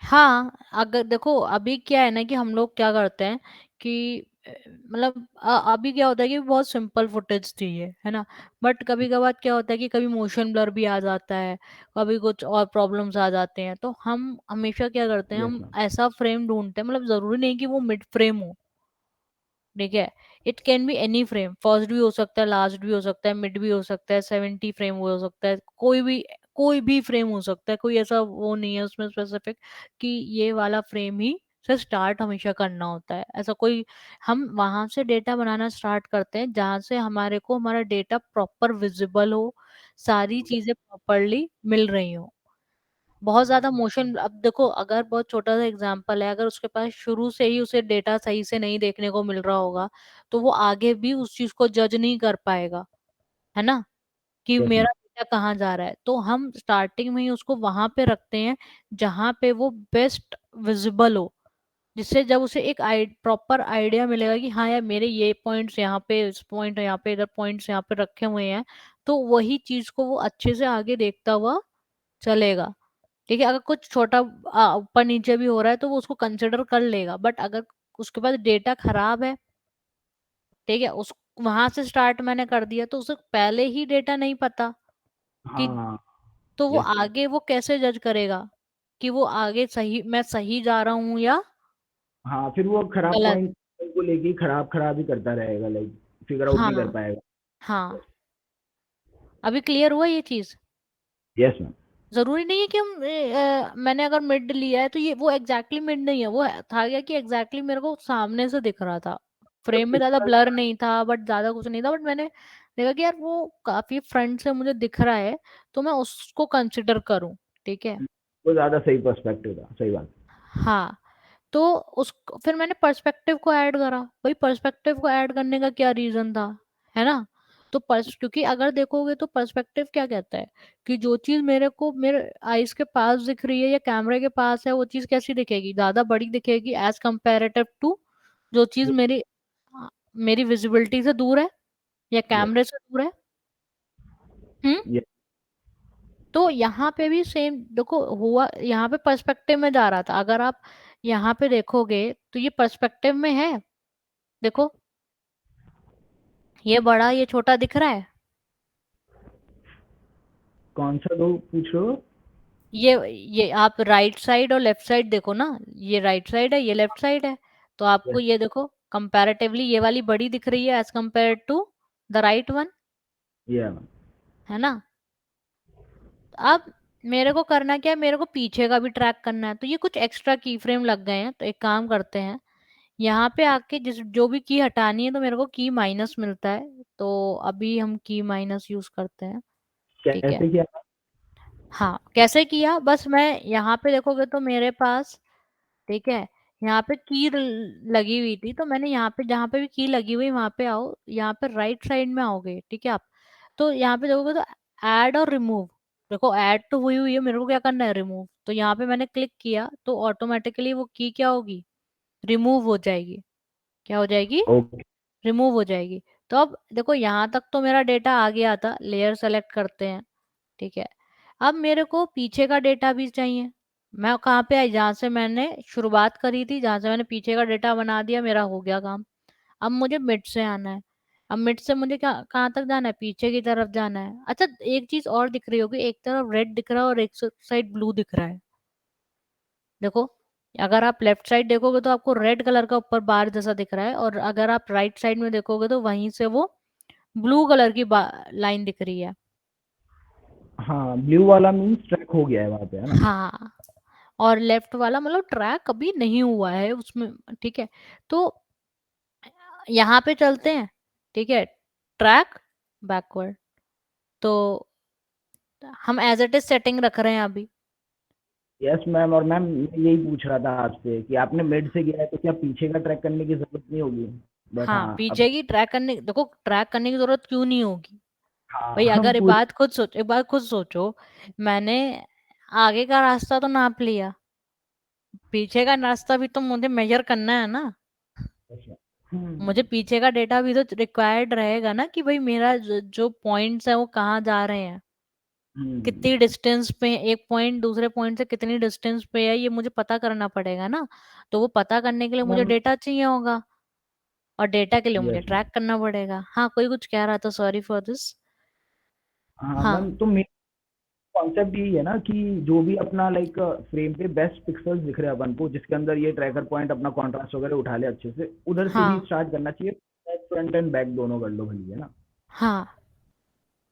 हाँ, अगर देखो अभी क्या है ना कि हम लोग क्या करते हैं कि मतलब अभी क्या होता है कि बहुत सिंपल फुटेज चाहिए, है ना? बट कभी कभार क्या होता है कि कभी मोशन ब्लर भी आ जाता है, कभी कुछ और प्रॉब्लम्स आ जाते हैं, तो हम हमेशा क्या करते हैं, यस हम मैम। ऐसा फ्रेम ढूंढते हैं, मतलब जरूरी नहीं कि वो मिड फ्रेम हो। ठीक है, it can be any frame, first भी हो सकता है, लास्ट भी हो सकता है, मिड भी हो सकता है, 70 फ्रेम हो सकता है, कोई भी फ्रेम हो सकता है, कोई ऐसा वो नहीं है उसमें स्पेसिफिक कि ये वाला फ्रेम ही से स्टार्ट हमेशा करना होता है, ऐसा कोई। हम वहां से डेटा बनाना स्टार्ट करते हैं जहां से हमारे को हमारा डेटा प्रॉपर विजिबल हो, सारी चीजें प्रॉपरली मिल रही हो। बहुत ज्यादा मोशन, अब देखो अगर बहुत छोटा सा एग्जांपल है, अगर उसके पास शुरू से ही उसे डेटा सही से नहीं देखने को मिल रहा होगा, तो वो आगे भी उस चीज को जज नहीं कर पाएगा, है ना, कि यस मैम। मेरा डेटा कहाँ जा रहा है। तो हम स्टार्टिंग में ही उसको वहां पे रखते हैं जहां पे वो बेस्ट विजिबल हो, जिससे जब उसे एक प्रॉपर आइडिया मिलेगा कि हाँ यार मेरे ये पॉइंट्स यहाँ पे, इस पॉइंट यहाँ पे, इधर पॉइंट्स यहाँ पे रखे हुए हैं, तो वही चीज को वो अच्छे से आगे देखता हुआ चलेगा। ठीक है, अगर कुछ छोटा ऊपर नीचे भी हो रहा है तो वो उसको कंसिडर कर लेगा, बट अगर उसके पास डेटा खराब है, ठीक है, उस वहां से स्टार्ट मैंने कर दिया तो उसे पहले ही डेटा नहीं पता कि, हाँ। तो वो यस मैम। आगे वो कैसे जज करेगा कि वो आगे सही, मैं सही जा रहा हूँ या हाँ, फिर वो खराब गलत। पॉइंट को लेके ही खराब खराब ही करता रहेगा, लाइक फिगर आउट नहीं कर हाँ पाएगा। हाँ, अभी क्लियर हुआ ये चीज? Yes ma'am. जरूरी नहीं है कि हम मैंने अगर मिड लिया है तो ये वो एग्जैक्टली मिड नहीं है, वो था क्या कि एग्जैक्टली मेरे को सामने से दिख रहा था, फ्रेम में ज्यादा पिक्सल ब्लर नहीं था बट ज्यादा कुछ नहीं था, बट मैंने देखा कि यार वो काफी फ्रंट से मुझे दिख रहा है तो मैं उसको कंसिडर करूं। ठीक है। वो ज्यादा सही पर्सपेक्टिव था, सही बात। हाँ, तो उस फिर मैंने पर्सपेक्टिव को ऐड करा। भाई पर्सपेक्टिव को ऐड करने का क्या रीजन था, है ना? तो क्योंकि अगर देखोगे तो पर्सपेक्टिव क्या कहता है कि जो चीज मेरे को मेरे आईज के पास दिख रही है या कैमरे के पास है वो चीज कैसी दिखेगी, ज्यादा बड़ी दिखेगी एज कंपेरेटिव टू जो चीज मेरी विजिबिलिटी से दूर है या यस कैमरे से दूर है। हम्म। यस। तो यहाँ पे भी सेम देखो हुआ, यहाँ पे पर्सपेक्टिव में जा रहा था। अगर आप यहाँ पे देखोगे तो ये पर्सपेक्टिव में है। देखो ये बड़ा ये छोटा दिख रहा है। कौन सा दो पूछ रहे हो? ये आप राइट साइड और लेफ्ट साइड देखो ना, ये राइट साइड है ये लेफ्ट साइड है, तो आपको यस। ये देखो कंपैरेटिवली ये वाली बड़ी दिख रही है as compare to the right one, ये है ना? अब मेरे को करना क्या है, मेरे को पीछे का भी ट्रैक करना है, तो ये कुछ एक्स्ट्रा की फ्रेम लग गए हैं। तो एक काम करते हैं, यहाँ पे आके जिस जो भी की हटानी है तो मेरे को की माइनस मिलता है, तो अभी हम की माइनस यूज करते हैं। ठीक है। कैसे किया? हाँ कैसे किया, बस मैं यहाँ पे देखोगे तो मेरे पास, ठीक है, यहाँ पे की लगी हुई थी, तो मैंने यहाँ पे जहाँ पे भी की लगी हुई वहां पे आओ, यहाँ पे राइट साइड में आओगे, ठीक है आप। तो यहाँ पे देखोगे तो ऐड और रिमूव, देखो ऐड तो हुई है, मेरे को क्या करना है रिमूव, तो यहाँ पे मैंने क्लिक किया तो ऑटोमेटिकली वो की क्या होगी, रिमूव हो जाएगी। क्या हो जाएगी, ओके। रिमूव हो जाएगी। तो अब देखो यहाँ तक तो मेरा डेटा आ गया था, लेयर सेलेक्ट करते हैं। ठीक है। अब मेरे को पीछे का डेटा भी चाहिए। मैं कहाँ पे आई, जहाँ से मैंने शुरुआत करी थी, जहाँ से मैंने पीछे का डेटा बना दिया, मेरा हो गया काम। अब मुझे मिड से आना है। अब मिड से मुझे क्या कहाँ तक जाना है, पीछे की तरफ जाना है। अच्छा एक चीज और दिख रही होगी, एक तरफ रेड दिख रहा है और एक साइड ब्लू दिख रहा है। देखो अगर आप लेफ्ट साइड देखोगे तो आपको रेड कलर का ऊपर बार जैसा दिख रहा है, और अगर आप राइट साइड में देखोगे तो वहीं से वो ब्लू कलर की लाइन दिख रही है। हाँ, ब्लू वाला मीन्स ट्रैक हो गया है वहाँ पे, है ना? हाँ, और लेफ्ट वाला मतलब ट्रैक कभी नहीं हुआ है उसमें। ठीक है। तो यहाँ पे चलते हैं। ठीक है, ट्रैक बैकवर्ड, तो हम एज इट इज सेटिंग रख रहे हैं अभी। Yes ma'am. और मैम मैं यही पूछ रहा था आपसे कि आपने मिड से किया है तो क्या पीछे का ट्रैक करने की जरूरत नहीं होगी? बट हाँ हाँ अब पीछे की ट्रैक करने, देखो ट्रैक करने की जरूरत क्यों नहीं होगी हाँ भाई, हम अगर एक पूरे। बात खुद सोचो, एक बात खुद सोचो, मैंने आगे का रास्ता तो नाप लिया, पीछे का रास्ता भी तो मुझे मेजर करना है ना। मुझे पीछे का डेटा भी तो रिक्वायर्ड रहेगा ना कि भाई मेरा जो पॉइंट्स है वो कहाँ जा रहे हैं, हम्म। कितनी डिस्टेंस पे एक पॉइंट दूसरे पॉइंट से कितनी डिस्टेंस पे है, ये मुझे पता करना पड़ेगा ना। तो वो पता करने के लिए मुझे मैम। डेटा चाहिए होगा, और डेटा के लिए मुझे यस मैम। ट्रैक करना पड़ेगा। हाँ कोई कुछ कह रहा था, सॉरी फॉर दिस। हाँ हाँ मैम, तो मेरा कॉन्सेप्ट यही है ना कि जो भी अपना लाइक फ्रेम पे बेस्ट पिक्सल्स दिख रहे हैं अपन को, जिसके अंदर ये ट्रैकर पॉइंट अपना कॉन्ट्रास्ट वगैरह उठा ले अच्छे से, उधर से ही हाँ स्टार्ट करना चाहिए। फ्रंट एंड बैक दोनों कर लो भले, है ना? हाँ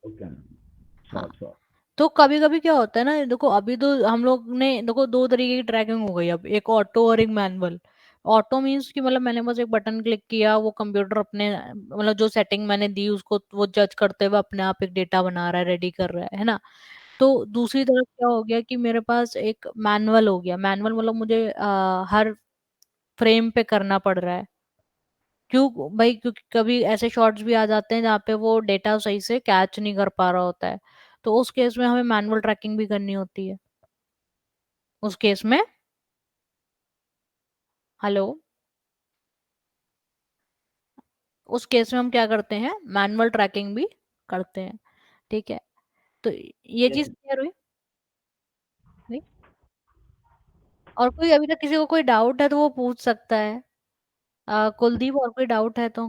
ओके मैम। हाँ। Sure sure. तो कभी कभी क्या होता है ना, देखो अभी तो हम लोग ने देखो दो तरीके की ट्रैकिंग हो गई, अब एक ऑटो और एक मैनुअल। ऑटो मीन्स कि मतलब मैंने बस एक बटन क्लिक किया, वो कंप्यूटर अपने मतलब जो सेटिंग मैंने दी उसको वो जज करते हुए अपने आप एक डेटा बना रहा है, रेडी कर रहा है ना? तो दूसरी तरफ क्या हो गया कि मेरे पास एक मैनुअल हो गया। मैनुअल मतलब मुझे हर फ्रेम पे करना पड़ रहा है। क्यों भाई, क्योंकि कभी ऐसे शॉट्स भी आ जाते हैं जहाँ पे वो डेटा सही से कैच नहीं कर पा रहा होता है, तो उस केस में हमें मैनुअल ट्रैकिंग भी करनी होती है। उस केस में, हेलो, उस केस में हम क्या करते हैं, मैनुअल ट्रैकिंग भी करते हैं। ठीक है। तो ये चीज यस। क्लियर हुई भाई? और कोई अभी तक किसी को कोई डाउट है तो वो पूछ सकता है। कुलदीप और कोई डाउट है तो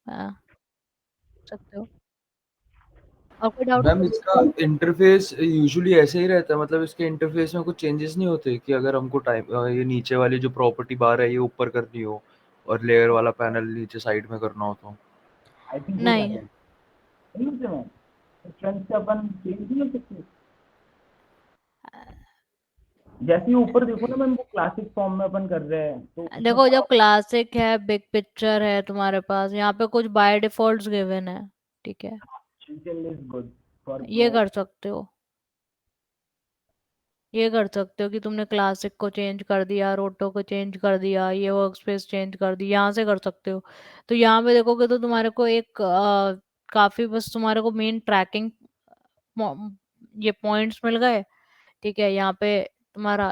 पूछ सकते हो। और कोई डाउट मैम इसका इंटरफेस यूजुअली ऐसे ही रहता है, मतलब इसके इंटरफेस में कुछ चेंजेस नहीं होते कि अगर हमको टाइम ये नीचे वाली जो प्रॉपर्टी बार है ये ऊपर करनी हो और लेयर वाला पैनल नीचे साइड में करना हो तो? आई थिंक हो नहीं? जाता है। नहीं होते मैम, फ्रंट से अपन चेंज नहीं हो सकते? जैसे ही ऊपर देखो ना मैम, वो क्लासिक फॉर्म में अपन कर रहे हैं तो उसमें देखो जब क्लासिक है, बिग पिक्चर है तुम्हारे पास, यहाँ पे कुछ बाय डिफॉल्ट गिवन है, ठीक है, इज गुड फॉर ये प्रो। कर सकते हो, ये कर सकते हो कि तुमने क्लासिक को चेंज कर दिया, रोटो को चेंज कर दिया, ये वर्क स्पेस चेंज कर दी, यहाँ से कर सकते हो। तो यहाँ पे देखोगे तो तुम्हारे को एक काफी बस तुम्हारे को मेन ट्रैकिंग ये पॉइंट्स मिल गए, ठीक है। यहाँ पे तुम्हारा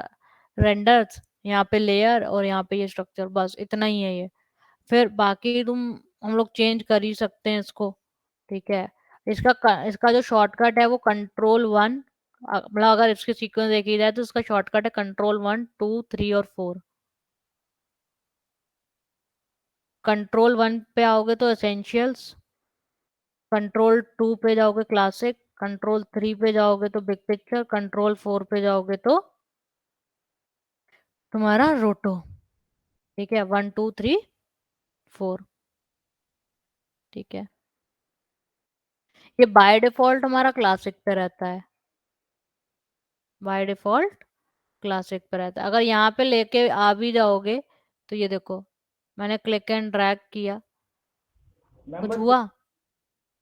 रेंडर्स, यहाँ पे लेयर, और यहाँ पे ये स्ट्रक्चर, बस इतना ही है ये। फिर बाकी तुम हम लोग चेंज कर ही सकते हैं इसको, ठीक है। इसका जो शॉर्टकट है वो कंट्रोल 1, मतलब अगर इसके सीक्वेंस देखी जाए तो इसका शॉर्टकट है कंट्रोल 1 2 3 और 4। कंट्रोल 1 पे आओगे तो एसेंशियल्स, कंट्रोल 2 पे जाओगे क्लासिक, कंट्रोल 3 पे जाओगे तो बिग पिक्चर, कंट्रोल 4 पे जाओगे तो तुम्हारा रोटो, ठीक है, 1 2 3 4, ठीक है। ये बाय डिफॉल्ट हमारा क्लासिक पे रहता है, बाय डिफॉल्ट क्लासिक पे रहता है। अगर यहाँ पे लेके आ भी जाओगे तो ये देखो, मैंने क्लिक एंड ड्रैग किया, मैम कुछ बट हुआ?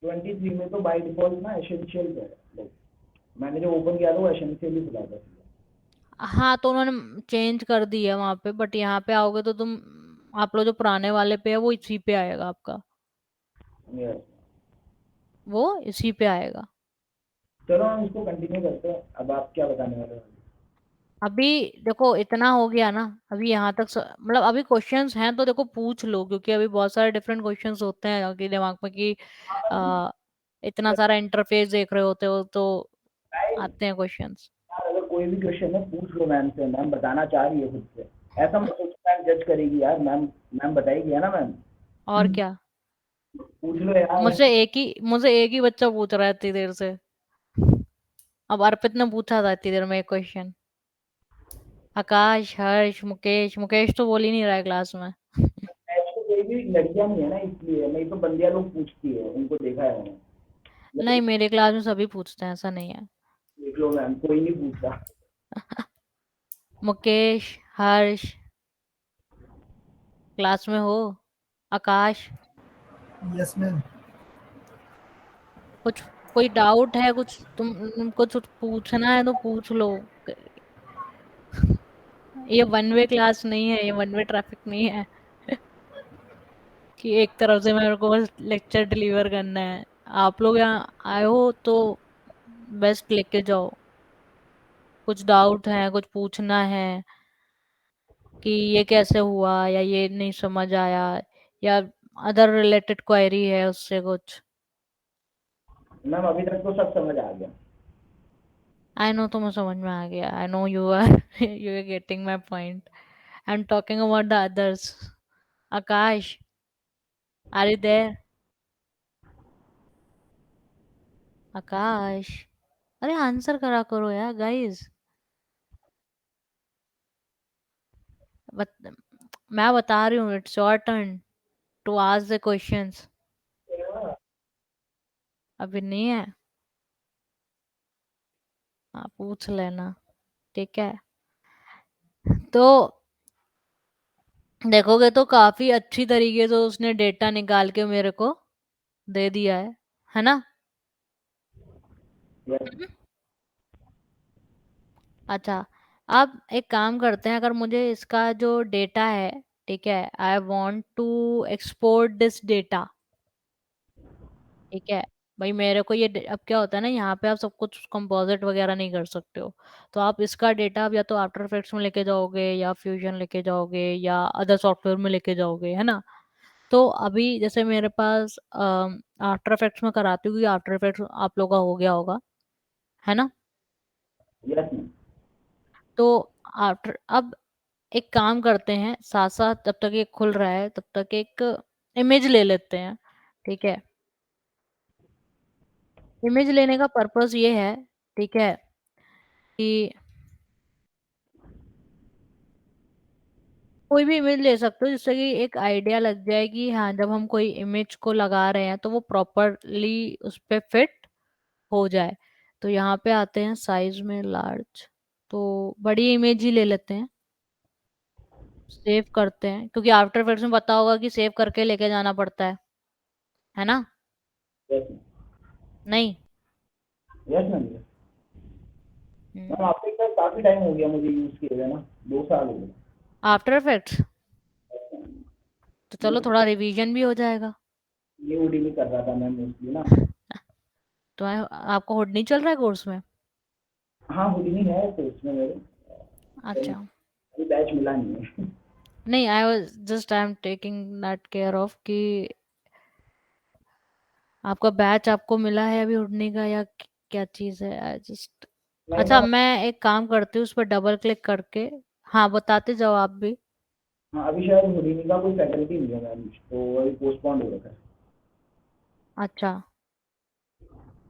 23 में तो बाय डिफॉल्ट ना एसेंशियल है, लाइक मैंने जो ओपन किया था वो एसेंशियल ही खुला था। हाँ, तो उन्होंने चेंज कर दी है वहां पे, बट यहाँ पे आओगे तो तुम, आप लोग जो पुराने वाले पे है वो इसी पे आएगा आपका, यस। वो इसी पे आएगा। चलो हम इसको कंटिन्यू करते हैं, अब आप क्या बताने वाले हो? अभी देखो इतना हो गया ना, अभी यहाँ तक मतलब अभी क्वेश्चंस हैं तो देखो पूछ लो, क्योंकि अभी बहुत सारे डिफरेंट क्वेश्चंस होते हैं आपके दिमाग में कि आ, इतना सारा इंटरफेस देख रहे होते हो तो गाइस, आते हैं क्वेश्चंस। यार अगर कोई भी क्वेश्चन है पूछ लो मैम से, मैम बताना चाह रही है खुद से। ऐसा मत सोचो मैम जज करेगी यार, मैम मैम बताएगी है ना मैम। और क्या, पूछ लो यार। मुझसे एक ही बच्चा पूछ रहा है इतनी देर से। अब अर्पित ने पूछा था इतनी देर में एक क्वेश्चन। आकाश, हर्ष, मुकेश, मुकेश तो बोल ही नहीं रहा है क्लास में। ऐसे तो कोई भी लड़कियां नहीं है ना, इसलिए नहीं तो बंदियां लोग पूछती है, उनको देखा है मैंने। नहीं, मेरे क्लास में सभी पूछते हैं, ऐसा नहीं है। देख लो मैम, कोई नहीं पूछता। मुकेश, हर्ष क्लास में हो? आकाश, यस मैम। कुछ कोई डाउट है, कुछ तुमको कुछ पूछना है तो पूछ लो। ये वन वे क्लास नहीं है, ये वन वे ट्रैफिक नहीं है कि एक तरफ से मेरे को बस लेक्चर डिलीवर करना है। आप लोग यहाँ आए हो तो बेस्ट लेके जाओ। कुछ डाउट है, कुछ पूछना है कि ये कैसे हुआ, या ये नहीं समझ आया, या अदर रिलेटेड क्वेरी है उससे कुछ। मैम अभी तक तो सब समझ आ गया। आई नो, तुम्हें समझ में आ गया, I know you are you are getting my point. I am talking about the others. Akash, are you there? Akash, अरे आंसर करा करो यार गाइस। बत, मैं बता रही हूँ, it's your turn to ask the questions. अभी नहीं है, आप पूछ लेना, ठीक है। तो देखोगे तो काफी अच्छी तरीके से उसने डेटा निकाल के मेरे को दे दिया है ना? यस। हम्म। अच्छा, अब एक काम करते हैं, अगर मुझे इसका जो डेटा है, ठीक है, I want to export this data, ठीक है। भाई मेरे को ये अब क्या होता है ना, यहाँ पे आप सब कुछ कंपोजिट वगैरह नहीं कर सकते हो, तो आप इसका डेटा अब या तो आफ्टर इफेक्ट्स में लेके जाओगे, या फ्यूजन लेके जाओगे, या अदर सॉफ्टवेयर में लेके जाओगे, है ना? तो अभी जैसे मेरे पास आफ्टर इफेक्ट्स में कराती हूँ, क्योंकि आफ्टर इफेक्ट्स आप लोग का हो गया होगा, है ना? Yes ma'am. तो आफ्टर अब एक काम करते हैं, साथ साथ जब तक ये खुल रहा है तब तक एक इमेज ले लेते हैं, ठीक है। इमेज लेने का पर्पस ये है, ठीक है, कि कोई भी इमेज ले सकते हो जिससे कि एक आइडिया लग जाए कि हाँ, जब हम कोई इमेज को लगा रहे हैं तो वो प्रॉपरली उस पे फिट हो जाए। तो यहाँ पे आते हैं साइज में लार्ज, तो बड़ी इमेज ही ले लेते हैं, सेव करते हैं, क्योंकि आफ्टर इफेक्ट्स में पता होगा कि सेव करके लेके जाना पड़ता है ना? यस नहीं? Yes ma'am. मैम आपके पास काफी टाइम हो गया मुझे यूज किए हुए ना, 2 साल हो गए। आफ्टर इफेक्ट्स तो चलो थोड़ा रिवीजन भी हो जाएगा। ये उड़ी नहीं कर रहा था मैम मोस्टली ना। तो आपको हुड नहीं चल रहा है कोर्स में? हाँ हुडी है तो इसमें मेरे अच्छा। अभी बैच मिला नहीं है। नहीं, I am taking that care of कि आपका बैच आपको मिला है अभी उड़ने का, या क्या चीज है? आई जस्ट नहीं अच्छा, मैम। मैं एक काम करती हूँ, उस पर डबल क्लिक करके, हाँ बताते जाओ आप भी। हाँ अभी शायद हुडी का कोई फैकल्टी नहीं है मैम, तो अभी पोस्टपोन्ड हो रखा है। अच्छा,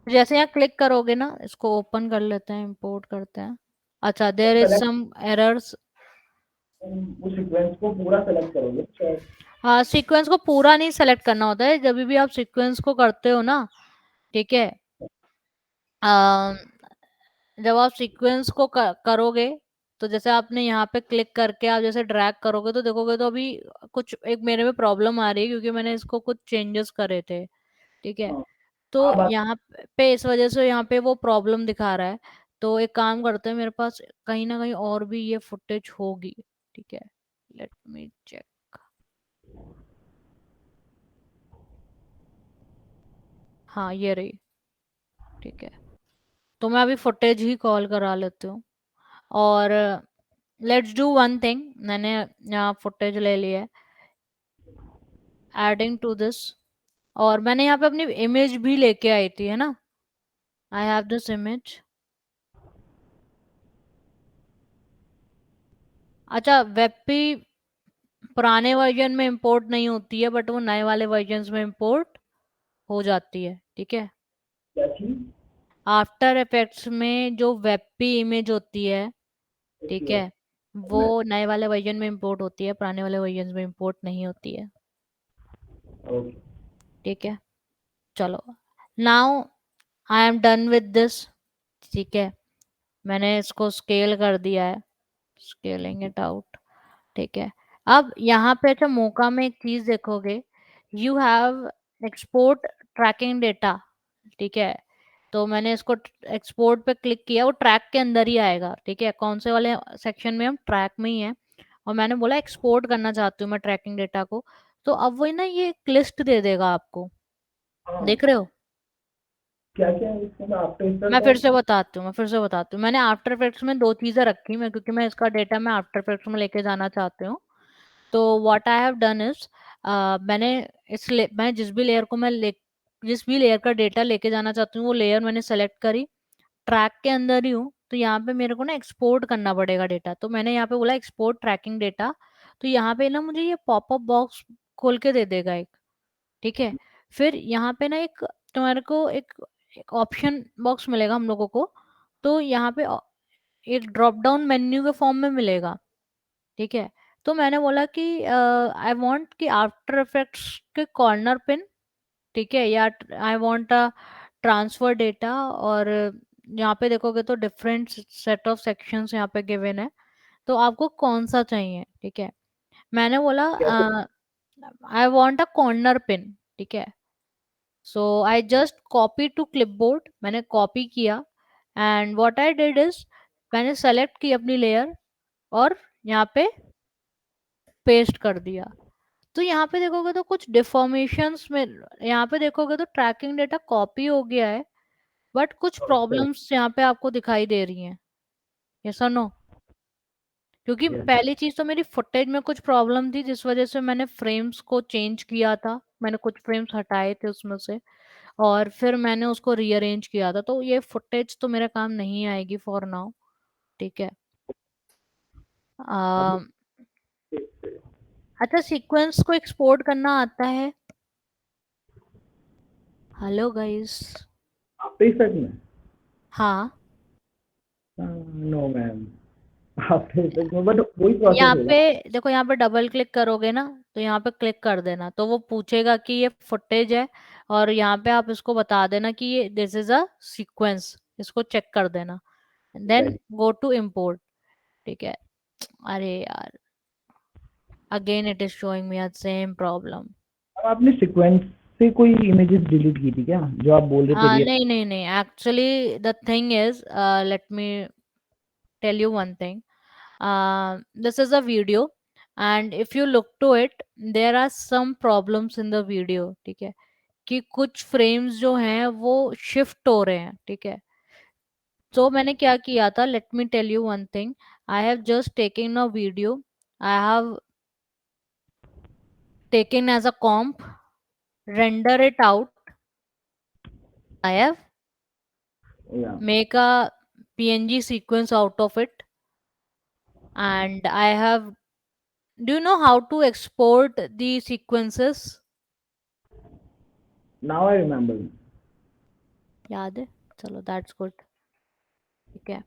जैसे यहाँ क्लिक करोगे ना, इसको ओपन कर लेते हैं, इंपोर्ट करते हैं। अच्छा, there is select some errors. उस सीक्वेंस को पूरा सेलेक्ट करोगे शायद। हाँ, सीक्वेंस को पूरा नहीं सेलेक्ट करना होता है, जब भी आप सीक्वेंस को करते हो ना, ठीक है, जब आप सीक्वेंस को करोगे, तो जैसे आपने यहाँ पे क्लिक करके आप जैसे ड्रैग करोगे तो देखोगे, तो अभी कुछ एक मेरे में प्रॉब्लम आ रही है, क्योंकि मैंने इसको कुछ चेंजेस करे थे, ठीक है। हाँ तो आप यहाँ पे इस वजह से यहाँ पे वो प्रॉब्लम दिखा रहा है। तो एक काम करते हैं, मेरे पास कहीं ना कहीं और भी ये फुटेज होगी, ठीक है, लेट मी चेक। हाँ, ये रही, ठीक है। तो मैं अभी फुटेज ही कॉल करा लेती हूँ, और लेट्स डू वन थिंग। मैंने यहाँ फुटेज ले लिया है, एडिंग टू दिस, और मैंने यहाँ पे अपनी इमेज भी लेके आई थी, है ना? I have this image. अच्छा, वेबपी पुराने वर्जन में इंपोर्ट नहीं होती है, बट वो नए वाले वर्जन में इंपोर्ट हो जाती है, ठीक है। क्या चीज। आफ्टर इफेक्ट्स में जो वेबपी इमेज होती है, ठीक है, वो नए वाले वर्जन में इंपोर्ट होती है, पुराने वाले वर्जन में इंपोर्ट नहीं होती है, ओके ठीक है। चलो, now I am done with this, ठीक है। मैंने इसको स्केल कर दिया है, स्केलिंग इट आउट, ठीक है। अब यहाँ पे अच्छा, मौका में एक चीज देखोगे, you have export tracking data, ठीक है। तो मैंने इसको एक्सपोर्ट पे क्लिक किया, वो ट्रैक के अंदर ही आएगा, ठीक है। कौन से वाले सेक्शन में? हम ट्रैक में ही है, और मैंने बोला एक्सपोर्ट करना चाहती हूँ मैं ट्रैकिंग डेटा को। तो अब वही ना, ये एक लिस्ट दे देगा आपको, हाँ देख रहे हो? क्या क्या है इसमें आफ्टर मैं इफेक्ट फिर और से बताती हूँ, मैंने आफ्टर इफेक्ट्स में दो चीजें रखी मैं, क्योंकि मैं इसका डेटा मैं आफ्टर इफेक्ट्स में लेके जाना चाहती हूँ। तो what I have done is, मैंने मैं जिस भी लेयर का डेटा लेके जाना चाहती हूँ, वो लेयर मैंने सेलेक्ट करी, ट्रैक के अंदर ही हूँ, तो यहाँ पे मेरे को ना एक्सपोर्ट करना पड़ेगा डेटा। तो मैंने यहाँ पे बोला एक्सपोर्ट ट्रैकिंग डेटा, तो यहाँ पे ना मुझे ये पॉपअप बॉक्स खोल के दे देगा एक, ठीक है। फिर यहाँ पे ना एक तुम्हारे को एक ऑप्शन बॉक्स मिलेगा हम लोगों को, तो यहाँ पे एक ड्रॉप डाउन मेन्यू के फॉर्म में मिलेगा, ठीक है। तो मैंने बोला कि आई वांट कि आफ्टर इफेक्ट्स के कॉर्नर पिन, ठीक है, या आई वांट अ ट्रांसफर डेटा, और यहाँ पे देखोगे तो डिफरेंट सेट ऑफ सेक्शंस यहाँ पे गिवन है, तो आपको कौन सा चाहिए, ठीक है। मैंने बोला I want a corner pin, ठीक है। So I just copy to clipboard, मैंने कॉपी किया, and what I did is, मैंने सेलेक्ट की अपनी लेयर, और यहाँ पे पेस्ट कर दिया। तो यहाँ पे देखोगे तो कुछ डिफॉर्मेशंस में, यहाँ पे देखोगे तो ट्रैकिंग डेटा कॉपी हो गया है, बट कुछ प्रॉब्लम्स यहाँ पे आपको दिखाई दे रही हैं, यस और नो? क्योंकि यस पहली चीज तो मेरी फुटेज में कुछ प्रॉब्लम थी, जिस वजह से मैंने फ्रेम्स को चेंज किया था, मैंने कुछ फ्रेम्स हटाए थे उसमें से, और फिर मैंने उसको रीअरेंज किया था, तो ये फुटेज तो मेरा काम नहीं आएगी फॉर नाउ, ठीक है। अभी अम, अच्छा, सीक्वेंस को एक्सपोर्ट करना आता है? Hello guys. आफ्टर इफेक्ट में हाँ, नो मैम, आफ्टर इफेक्ट में बट वही प्रोसेस यहाँ होगा। पे देखो, यहाँ पे डबल क्लिक करोगे ना, तो यहाँ पे क्लिक कर देना, तो वो पूछेगा कि ये फुटेज है, और यहाँ पे आप इसको बता देना कि ये दिस इज अ सीक्वेंस, इसको चेक कर देना, देन गो टू इम्पोर्ट, ठीक है। अरे यार, again it is showing me same problem. अब आपने सीक्वेंस से कोई इमेजेस डिलीट की थी क्या, जो आप बोल रहे थे real? नहीं नहीं नहीं, actually the thing is, let me tell you one thing. This is a video, and if you look to it, there are some problems in the video, ठीक है, कि कुछ frames जो हैं वो shift हो रहे हैं, ठीक है। तो मैंने क्या किया था, let me tell you one thing. I have just taken a video, I have taken as a comp, render it out, I have Yeah. make a PNG sequence out of it, and I have, do you know how to export the sequences? Now I remember. याद है, चलो दैट्स गुड, ठीक है।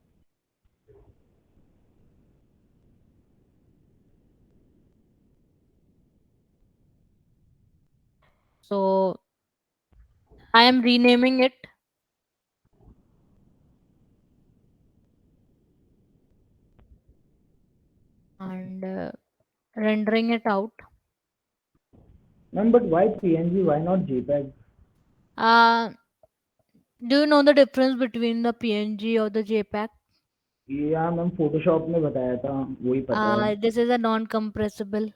So I am renaming it, and rendering it out. Ma'am, but why PNG? Why not JPEG? uh, do you know the difference between the PNG or the JPEG? या मैम फोटोशॉप में बताया था, वही पता है। This is a non-compressible.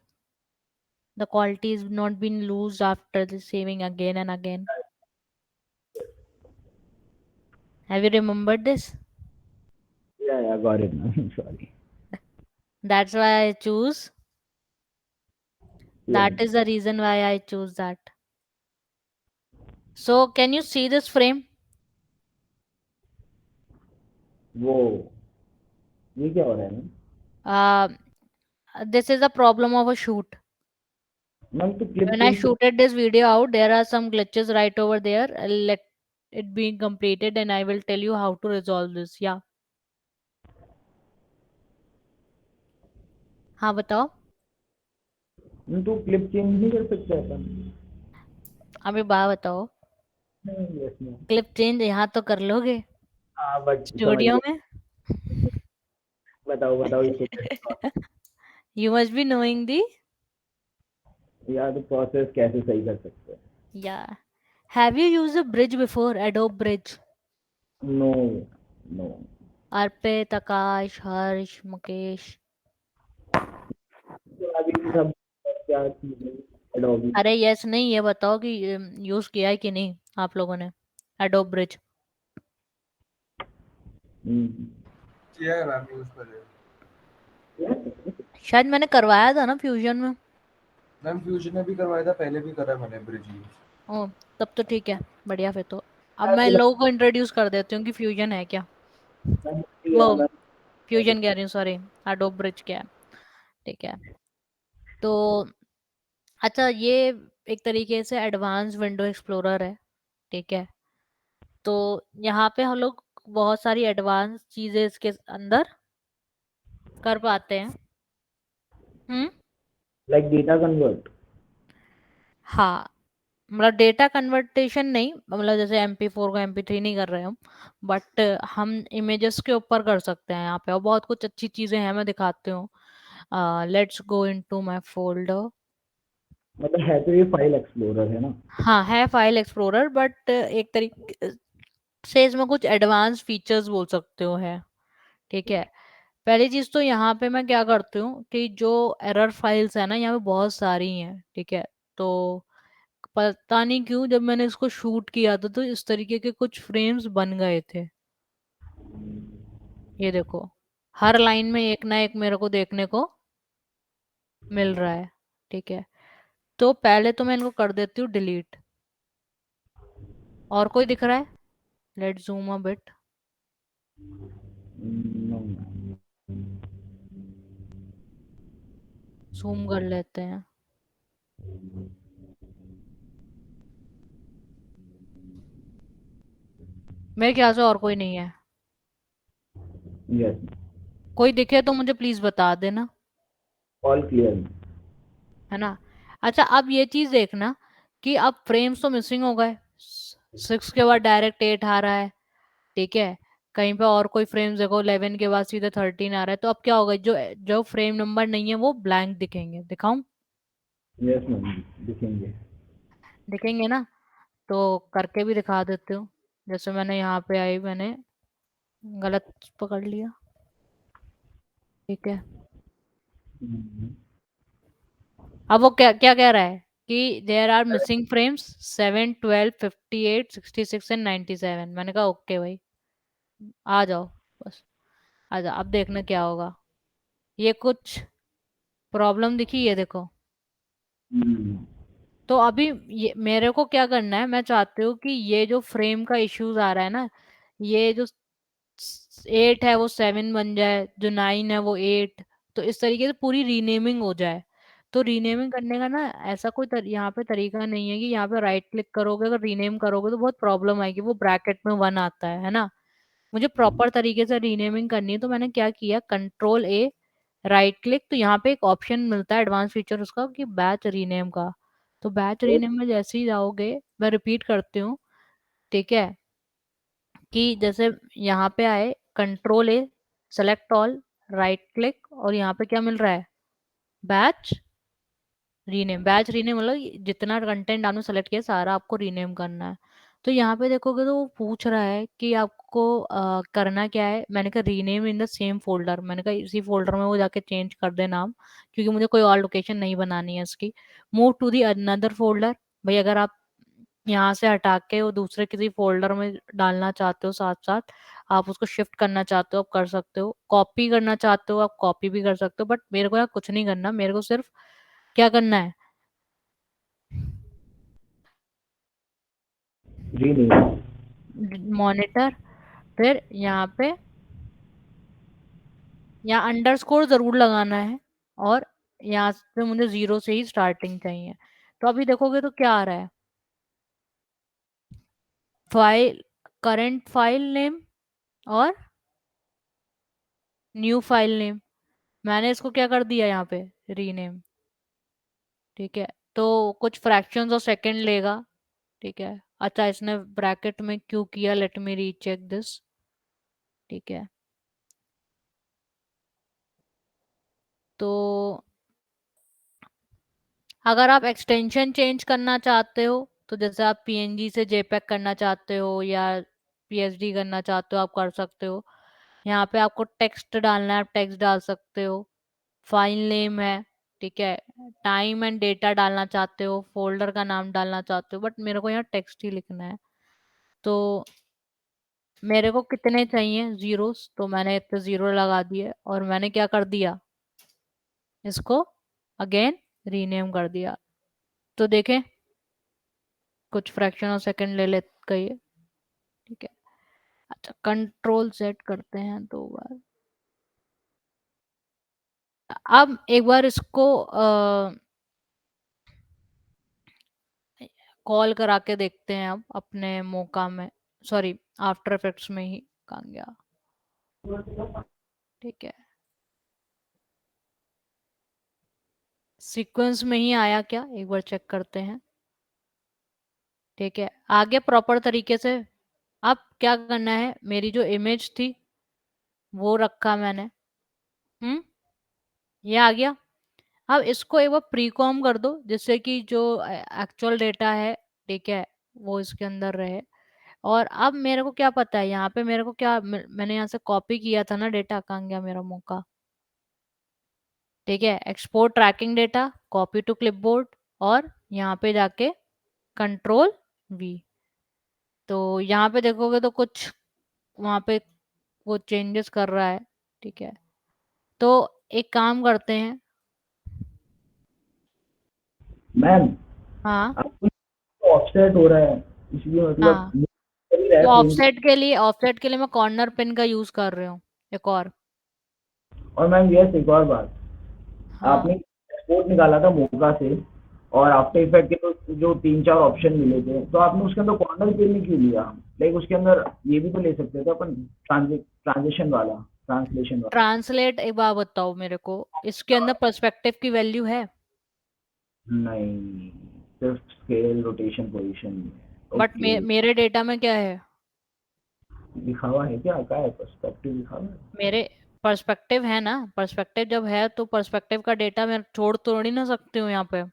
The quality is not been loosed after the saving again and again. Have you remembered this? Yeah, got it now. Sorry. That's why I choose. Yeah. That is the reason why I choose that. So can you see this frame? वो ये क्या हो रहा है ma'am? This is the problem of a shoot. Ma'am तो clip When I shooted this video out, there are some glitches right over there. I'll let it be completed and I will tell you how to resolve this. Yeah. हाँ बताओ, तो क्लिप चेंज नहीं कर सकते अपन? अभी बात बताओ, यस मैम। क्लिप चेंज यहाँ तो कर लोगे हाँ बट स्टूडियो में। बताओ इसको कैसे You must be knowing the, या तो प्रोसेस कैसे सही कर सकते हैं? yeah. Have you used a bridge before, Adobe Bridge? No Arpit, Akash, Harsh, Mukesh? तो अभी सब क्या चीजें Adobe। अरे यस नहीं, ये बताओ कि यूज किया है कि नहीं आप लोगों ने Adobe Bridge? किया है मैम, यूज कर रहे हैं। शायद मैंने करवाया था ना फ्यूजन में। मैम फ्यूजन में भी करवाया था, पहले भी करा है मैंने ब्रिज यूज। ओ तब तो ठीक है, बढ़िया। फिर तो अब मैं लोगों को इंट्रोड्यूस कर देती हूँ कि फ्यूजन है क्या, वो फ्यूजन कह रही हूँ, सॉरी, एडोब ब्रिज क्या है, ठीक है। तो अच्छा, ये एक तरीके से एडवांस विंडो एक्सप्लोरर है, ठीक है। तो यहाँ पे हम लोग बहुत सारी एडवांस चीजें इसके अंदर कर पाते हैं। Like data convert. हाँ, मतलब डेटा कन्वर्टेशन नहीं, मतलब जैसे MP4 को MP3 नहीं कर रहे हम, बट हम इमेजेस के ऊपर कर सकते हैं यहाँ पे, और बहुत कुछ अच्छी चीजें हैं, मैं दिखाती हूँ। Let's go into my folder. मतलब है तो ये फाइल एक्सप्लोरर है ना? हाँ है फाइल एक्सप्लोरर, बट एक तरीके से इसमें कुछ एडवांस फीचर्स बोल सकते हो है, ठीक है। पहली चीज तो यहाँ पे मैं क्या करती हूँ कि जो एरर फाइल्स है ना, यहाँ पे बहुत सारी हैं, ठीक है। तो पता नहीं क्यों जब मैंने इसको शूट किया था तो इस तरीके के कुछ फ्रेम्स बन गए थे। ये देखो, हर लाइन में एक ना एक मेरे को देखने को मिल रहा है, ठीक है। तो पहले तो मैं इनको कर देती हूँ डिलीट। और कोई दिख रहा है? Let's zoom a bit, no. Zoom कर लेते हैं। मेरे ख्याल से और कोई नहीं है। यस, कोई दिखे तो मुझे प्लीज बता देना, ऑल क्लियर। है ना। अच्छा, अब ये चीज देखना कि अब फ्रेम्स तो मिसिंग हो गए, 6 के बाद डायरेक्ट 8 आ रहा है, ठीक है। कहीं पे और कोई फ्रेम्स देखो 11 के बाद सीधे 13 आ रहा है, तो अब क्या होगा, जो जो फ्रेम नंबर नहीं है वो ब्लैंक दिखेंगे। दिखाऊं? यस मैम, दिखेंगे। दिखेंगे ना? तो करके भी दिखा देती हूँ। जैसे मैंने यहाँ पे आई, मैंने गलत पकड़ लिया, ठीक है। अब वो क्या क्या कह रहा है कि there are missing frames 7, 12, 58, 66 and 97। मैंने कहा ओके भाई, आ जाओ, बस आ जाओ। अब देखना क्या होगा। ये कुछ प्रॉब्लम दिखी, ये देखो। तो अभी ये मेरे को क्या करना है, मैं चाहती हूँ कि ये जो फ्रेम का इश्यूज आ रहा है ना, ये जो 8 है वो 7 बन जाए, जो 9 है वो 8, तो इस तरीके से पूरी रीनेमिंग हो जाए। तो रीनेमिंग करने का ना ऐसा कोई यहाँ पे तरीका नहीं है कि यहाँ पे राइट क्लिक करोगे, अगर रीनेम करोगे तो बहुत प्रॉब्लम आएगी, वो ब्रैकेट में 1 आता है ना। मुझे प्रॉपर तरीके से रीनेमिंग करनी है, तो मैंने क्या किया, कंट्रोल ए, राइट क्लिक, तो यहाँ पे एक ऑप्शन मिलता है एडवांस फीचर उसका कि बैच रीनेम का। तो बैच रीनेम में जैसे ही जाओगे, मैं रिपीट करती हूँ, ठीक है, कि जैसे यहाँ पे आए, कंट्रोल ए, सेलेक्ट ऑल, राइट क्लिक, और यहाँ पे क्या मिल रहा है, बैच रीनेम। बैच रीनेम मतलब जितना कंटेंट आपने सेलेक्ट किया सारा आपको रीनेम करना है। तो यहाँ पे देखोगे तो वो पूछ रहा है कि आपको करना क्या है। मैंने कहा rename in the same folder, मैंने कहा इसी फोल्डर में वो जाके चेंज कर दे नाम, क्योंकि मुझे कोई और लोकेशन नहीं बनानी है इसकी। Move to the another folder, भाई अगर आप यहाँ से हटा के वो दूसरे किसी फोल्डर में डालना चाहते हो, साथ साथ आप उसको शिफ्ट करना चाहते हो आप कर सकते हो, कॉपी करना चाहते हो आप कॉपी भी कर सकते हो, बट मेरे को यहाँ कुछ नहीं करना, मेरे को सिर्फ क्या करना है, मॉनिटर, फिर यहाँ अंडरस्कोर जरूर लगाना है, और यहाँ से मुझे 0 से ही स्टार्टिंग चाहिए। तो अभी देखोगे तो क्या आ रहा है, फाइल, करंट फाइल नेम और न्यू फाइल नेम, मैंने इसको क्या कर दिया यहाँ पे, रीनेम, ठीक है। तो कुछ फ्रैक्शंस ऑफ सेकंड लेगा, ठीक है। अच्छा, इसने ब्रैकेट में क्यों किया, लेट मी रीचेक दिस, ठीक है। तो अगर आप एक्सटेंशन चेंज करना चाहते हो, तो जैसे आप पीएनजी से जेपेग करना चाहते हो या पीएसडी करना चाहते हो, आप कर सकते हो। यहाँ पे आपको टेक्स्ट डालना है, आप टेक्स्ट डाल सकते हो। फाइल नेम है, ठीक है। टाइम एंड डेटा डालना चाहते हो, फोल्डर का नाम डालना चाहते हो, बट मेरे को यहाँ टेक्स्ट ही लिखना है। तो मेरे को कितने चाहिए, जीरोस, तो मैंने इतने 0 लगा दिए, और मैंने क्या कर दिया, इसको अगेन रीनेम कर दिया। तो देखें, कुछ फ्रैक्शन ऑफ सेकंड ले गई है, ठीक है। अच्छा, कंट्रोल सेट करते हैं 2 बार। अब एक बार इसको कॉल करा के देखते हैं, अब अपने मौका में, सॉरी आफ्टर इफेक्ट्स में ही, कहाँ गया, ठीक है, सीक्वेंस में ही आया क्या, एक बार चेक करते हैं, ठीक है। आगे प्रॉपर तरीके से। अब क्या करना है, मेरी जो इमेज थी वो रखा मैंने, ये आ गया। अब इसको एक बार प्रीकॉम कर दो, जिससे कि जो एक्चुअल डेटा है, ठीक है, वो इसके अंदर रहे। और अब मेरे को क्या पता है, यहाँ पे मेरे को क्या, मैंने यहाँ से कॉपी किया था ना डेटा, कहाँ गया मेरा मौका, ठीक है। Export tracking data, copy to clipboard, और यहाँ पे जाके कंट्रोल वी। तो यहाँ पे देखोगे तो कुछ वहाँ पे वो चेंजेस कर रहा है, ठीक है। तो एक काम करते हैं, मैम, हाँ आपको ऑफसेट हो रहा है, इसलिए मतलब हाँ, कर ही रहा तो है फ्रेम। ऑफसेट के लिए मैं कॉर्नर पिन का यूज कर रही हूँ, एक और। और मैम यस, एक और बात, हाँ, आपने एक्सपोर्ट निकाला था मोका से, और आफ्टर इफेक्ट के तो जो 3-4 ऑप्शन मिले थे, तो आपने उसके अंदर कॉर्नर पिन में क्यों लिया? लाइक उसके अंदर ये भी तो ले सकते थे अपन, ट्रांजेक्शन वाला, ट्रांसलेशन वाला। ट्रांसलेट, एक बार बताओ मेरे को, इसके अंदर पर्सपेक्टिव की वैल्यू है, नहीं, सिर्फ scale, rotation, position. But okay, मेरे डेटा में क्या है, लिखा हुआ है क्या? क्या है, पर्सपेक्टिव लिखा हुआ है? मेरे पर्सपेक्टिव है ना, पर्सपेक्टिव जब है तो पर्सपेक्टिव का डेटा मैं छोड़ थोड़ी ना सकती हूँ यहाँ पे।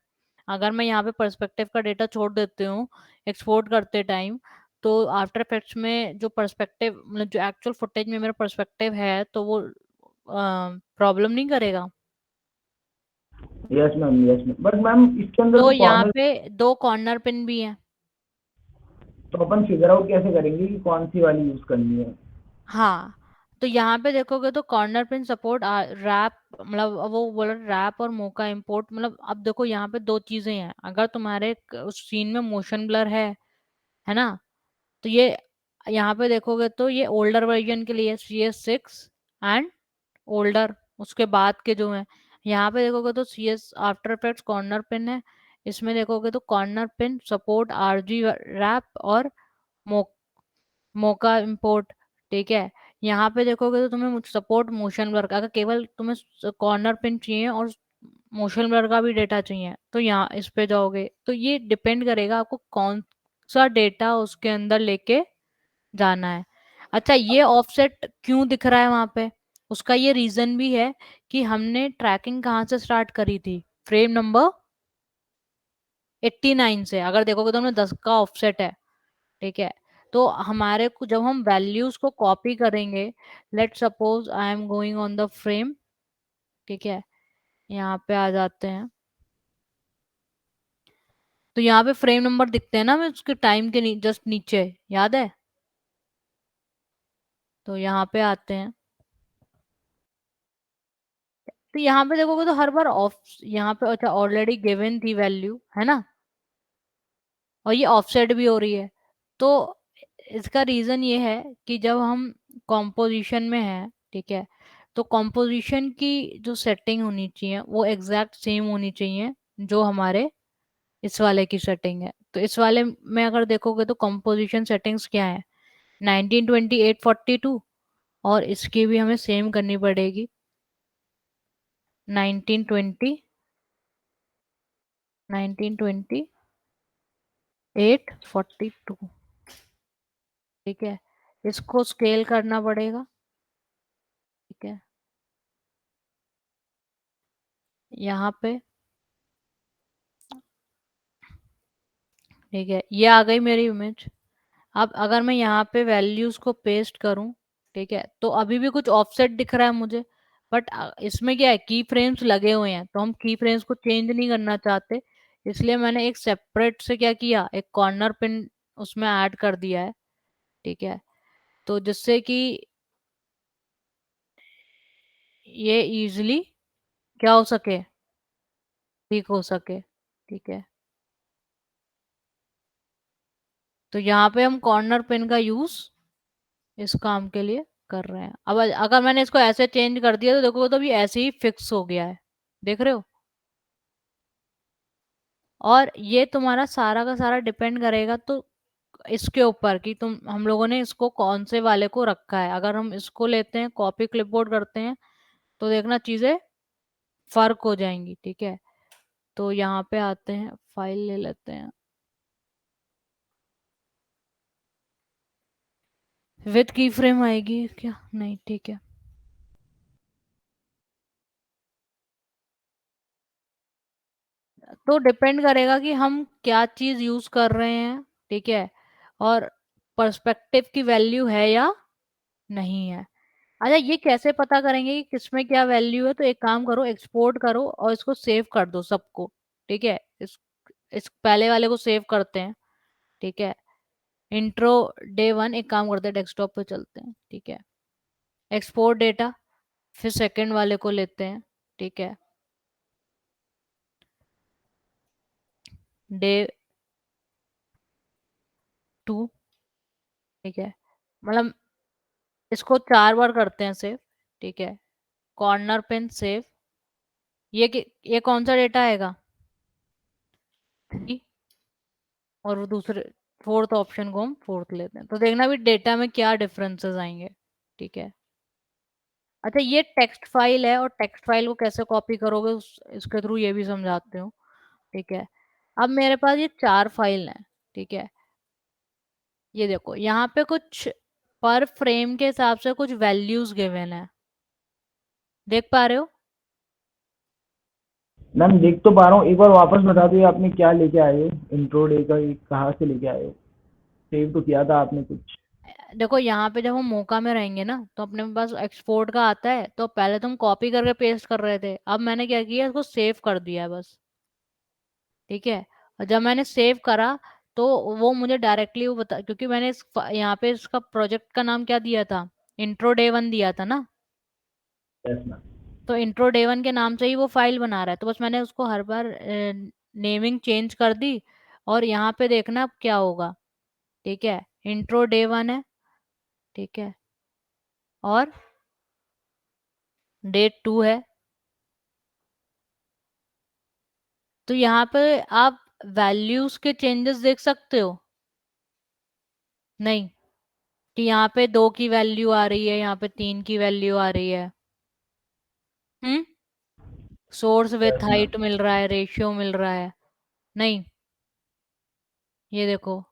अगर मैं यहाँ पे पर्सपेक्टिव का डेटा छोड़ देती हूँ एक्सपोर्ट करते टाइम, तो आफ्टर इफेक्ट्स में जो पर्सपेक्टिव मतलब जो एक्चुअल फुटेज में मेरा पर्सपेक्टिव है तो वो प्रॉब्लम नहीं करेगा। Yes ma'am, yes ma'am, but ma'am इसके अंदर तो तो यहाँ कॉर्नर, पे 2 कॉर्नर पिन भी हैं। तो अपन फिगर आउट कैसे करेंगे कि कौन सी वाली यूज करनी है? हाँ, तो यहाँ पे देखोगे तो कॉर्नर पिन सपोर्ट रैप, मतलब वो बोला रैप और मोका इंपोर्ट, मतलब अब देखो यहाँ पे 2 चीजें हैं। अगर तुम्हारे उस सीन में मोशन ब्लर है ना, तो ये यहाँ पे देखोगे तो ये ओल्डर वर्जन के लिए CS6 एंड ओल्डर, उसके बाद के जो हैं। यहाँ पे देखोगे तो CS After Effects corner pin है। इसमें देखोगे तो corner pin support RG warp और मो मोका इंपोर्ट। ठीक है, यहाँ पे देखोगे तो तुम्हें सपोर्ट मोशन ब्लर का, अगर केवल तुम्हें कॉर्नर पिन चाहिए और मोशन ब्लर का भी डेटा चाहिए तो यहाँ इस पे जाओगे। तो ये डिपेंड करेगा आपको कौन सा डेटा उसके अंदर लेके जाना है। अच्छा, ये ऑफसेट क्यों दिख रहा है वहां पे, उसका ये रीजन भी है कि हमने ट्रैकिंग कहाँ से स्टार्ट करी थी, फ्रेम नंबर 89 से। अगर देखोगे तो हमने 10 का ऑफसेट है। ठीक है, तो हमारे को जब हम वैल्यूज को कॉपी करेंगे, let suppose I am going on the frame. ठीक है, यहाँ पे आ जाते हैं, तो यहाँ पे फ्रेम नंबर दिखते हैं ना हमें उसके टाइम के जस्ट नीचे, याद है? तो यहाँ पे आते हैं, तो यहाँ पे देखोगे तो हर बार ऑफ, यहाँ पे अच्छा ऑलरेडी गिवन थी वैल्यू है ना, और ये ऑफसेट भी हो रही है। तो इसका रीजन ये है कि जब हम कॉम्पोजिशन में है, ठीक है, तो कॉम्पोजिशन की जो सेटिंग होनी चाहिए वो एग्जैक्ट सेम होनी चाहिए जो हमारे इस वाले की सेटिंग है। तो इस वाले में अगर देखोगे तो कॉम्पोजिशन सेटिंग्स क्या है, 1920 842, और इसकी भी हमें सेम करनी पड़ेगी, 1920 1920 842। ठीक है, इसको स्केल करना पड़ेगा। ठीक है, यहाँ पे ठीक है, ये आ गई मेरी इमेज। अब अगर मैं यहाँ पे वैल्यूज को पेस्ट करूं, ठीक है, तो अभी भी कुछ ऑफसेट दिख रहा है मुझे, बट इसमें क्या है, की फ्रेम्स लगे हुए हैं तो हम की फ्रेम्स को चेंज नहीं करना चाहते। इसलिए मैंने एक सेपरेट से क्या किया, एक कॉर्नर पिन उसमें ऐड कर दिया है। ठीक है, तो जिससे कि ये इजीली क्या हो सके, ठीक हो सके। ठीक है, तो यहाँ पे हम कॉर्नर पिन का यूज इस काम के लिए कर रहे हैं। अब अगर मैंने इसको ऐसे चेंज कर दिया तो देखो तो अभी ऐसे ही फिक्स हो गया है, देख रहे हो। और ये तुम्हारा सारा का सारा डिपेंड करेगा तो इसके ऊपर कि तुम हम लोगों ने इसको कौन से वाले को रखा है। अगर हम इसको लेते हैं कॉपी क्लिपबोर्ड करते हैं तो देखना चीजें फर्क हो जाएंगी। ठीक है, तो यहाँ पे आते हैं, फाइल ले लेते हैं, विद की फ्रेम आएगी क्या, नहीं, ठीक है। तो डिपेंड करेगा कि हम क्या चीज यूज कर रहे हैं। ठीक है, और पर्सपेक्टिव की वैल्यू है या नहीं है। अच्छा, ये कैसे पता करेंगे कि किसमें क्या वैल्यू है, तो एक काम करो, एक्सपोर्ट करो और इसको सेव कर दो सबको। ठीक है, इस पहले वाले को सेव करते हैं। ठीक है, इंट्रो डे 1, एक काम करते हैं डेस्कटॉप पे चलते हैं। ठीक है, एक्सपोर्ट डेटा, फिर सेकंड वाले को लेते हैं। ठीक है, डे 2। ठीक है, मतलब इसको 4 बार करते हैं सेव। ठीक है, कॉर्नर पिन सेव, ये कौन सा डेटा आएगा, 3, और वो दूसरे फोर्थ ऑप्शन को हम फोर्थ लेते हैं, तो देखना भी डेटा में क्या डिफरेंसेस आएंगे। ठीक है, अच्छा ये टेक्स्ट फाइल है और टेक्स्ट फाइल को कैसे कॉपी करोगे इसके थ्रू ये भी समझाते हो। ठीक है, अब मेरे पास ये 4 फाइल हैं। ठीक है, ये देखो यहाँ पे कुछ पर फ्रेम के हिसाब से कुछ वैल्यूज गिवन है, देख पा रहे हो? मैम देख तो पा रहा हूँ, एक बार वापस बता दो आपने क्या लेके आए हो, इंट्रो डे का कहाँ से लेके आए हो? सेव तो किया था आपने कुछ? देखो यहाँ पे जब हम मौका में रहेंगे ना तो अपने पास एक्सपोर्ट का आता है, तो पहले तो हम कॉपी करके पेस्ट कर रहे थे, अब मैंने क्या किया, इसको सेव कर दिया है बस। ठीक है, और जब मैंने सेव करा तो वो मुझे डायरेक्टली वो बता, क्योंकि मैंने यहाँ पे इसका प्रोजेक्ट का नाम क्या दिया था, इंट्रो डे 1 दिया था ना, यस मैम। तो इंट्रो डे 1 के नाम से ही वो फाइल बना रहा है, तो बस मैंने उसको हर बार नेमिंग चेंज कर दी। और यहाँ पे देखना अब क्या होगा। ठीक है, इंट्रो डे 1 है, ठीक है, और डेट 2 है। तो यहाँ पे आप वैल्यूज के चेंजेस देख सकते हो, नहीं कि यहाँ पे 2 की वैल्यू आ रही है, यहाँ पे 3 की वैल्यू आ रही है। Source with yes ma'am. Height मिल रहा है, रेशियो मिल रहा है, नहीं। ये देखो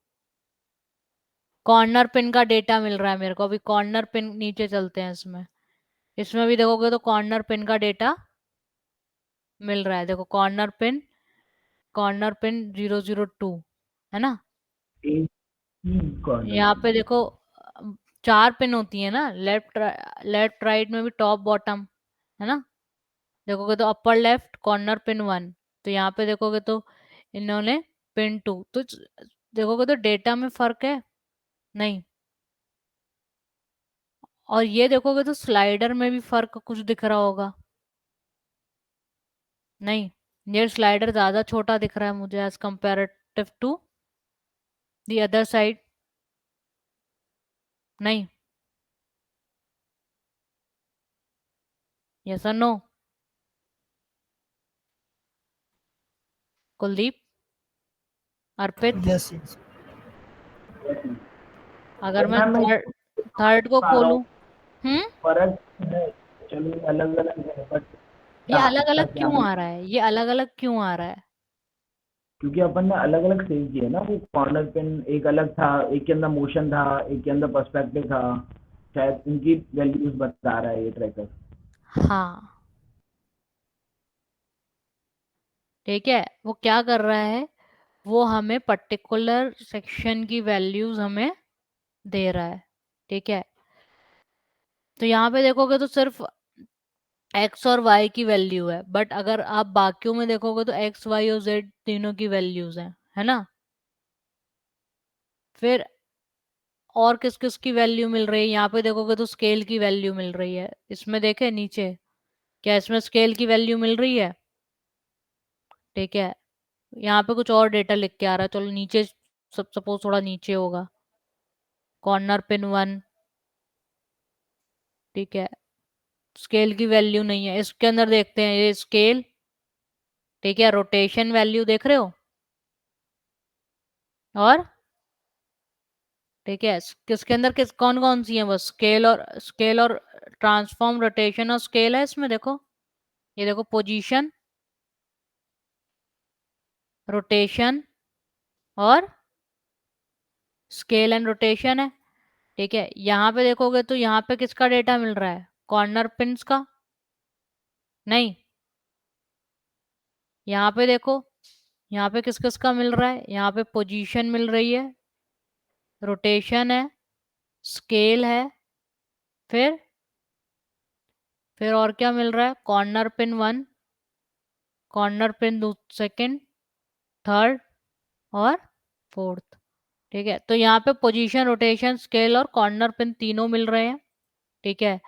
कॉर्नर पिन का डेटा मिल रहा है मेरे को, अभी कॉर्नर पिन नीचे चलते हैं, इसमें इसमें भी देखोगे तो कॉर्नर पिन का डेटा मिल रहा है, देखो कॉर्नर पिन 002 है ना। एक ही कॉर्नर यहाँ पे। पे देखो 4 पिन होती है ना, लेफ्ट राइट में भी टॉप बॉटम, है ना। देखोगे तो अपर लेफ्ट कॉर्नर पिन 1, तो यहाँ पे देखोगे तो इन्होंने पिन 2, तो देखोगे तो डेटा में फर्क है, नहीं। और ये देखोगे तो स्लाइडर में भी फर्क कुछ दिख रहा होगा, नहीं। ये स्लाइडर ज्यादा छोटा दिख रहा है मुझे as comparative to the other side, नहीं। यस और no? Kuldeep, Arpit, Yes, yes. अगर मैं मैम मैं थर्ड को पा रहा हूँ, खोलूं, हम्म फर्क है, चलो अलग अलग है, बट ये क्या अलग अलग क्या क्यों आ रहा है, ये अलग अलग क्यों आ रहा है? क्योंकि अपन ने अलग अलग सेव किए ना, वो कॉर्नर पिन एक अलग था, एक के अंदर मोशन था, एक के अंदर पर्सपेक्टिव था, शायद उनकी वैल्यूज बता रहा है ये ट्रैकर। हाँ, ठीक है, वो क्या कर रहा है, वो हमें पर्टिकुलर सेक्शन की वैल्यूज हमें दे रहा है। ठीक है, तो यहाँ पे देखोगे तो सिर्फ एक्स और वाई की वैल्यू है, बट अगर आप बाकियों में देखोगे तो एक्स वाई और जेड तीनों की वैल्यूज हैं, है ना। फिर और किस किस की वैल्यू मिल रही है, यहाँ पे देखोगे तो स्केल की वैल्यू मिल रही है, इसमें देखे नीचे, क्या इसमें स्केल की वैल्यू मिल रही है? ठीक है, यहाँ पे कुछ और डेटा लिख के आ रहा है, चलो नीचे, सब सपोज थोड़ा नीचे होगा, कॉर्नर पिन 1, ठीक है, स्केल की वैल्यू नहीं है, इसके अंदर देखते हैं ये स्केल, ठीक है, रोटेशन वैल्यू देख रहे हो, और ठीक है, किसके अंदर किस कौन कौन सी है, बस स्केल और ट्रांसफॉर्म, रोटेशन और स्केल है इसमें, देखो ये देखो पोजीशन, रोटेशन और स्केल एंड रोटेशन है। ठीक है, यहाँ पे देखोगे तो यहाँ पे किसका डेटा मिल रहा है, कॉर्नर पिन्स का, नहीं। यहाँ पे देखो, यहाँ पे किस किस का मिल रहा है, यहाँ पे पोजीशन मिल रही है, रोटेशन है, स्केल है, फिर और क्या मिल रहा है, corner pin 1, corner pin second, third और फोर्थ। ठीक है, तो यहाँ पे पोजीशन, रोटेशन, स्केल और कॉर्नर पिन तीनों मिल रहे हैं। ठीक है,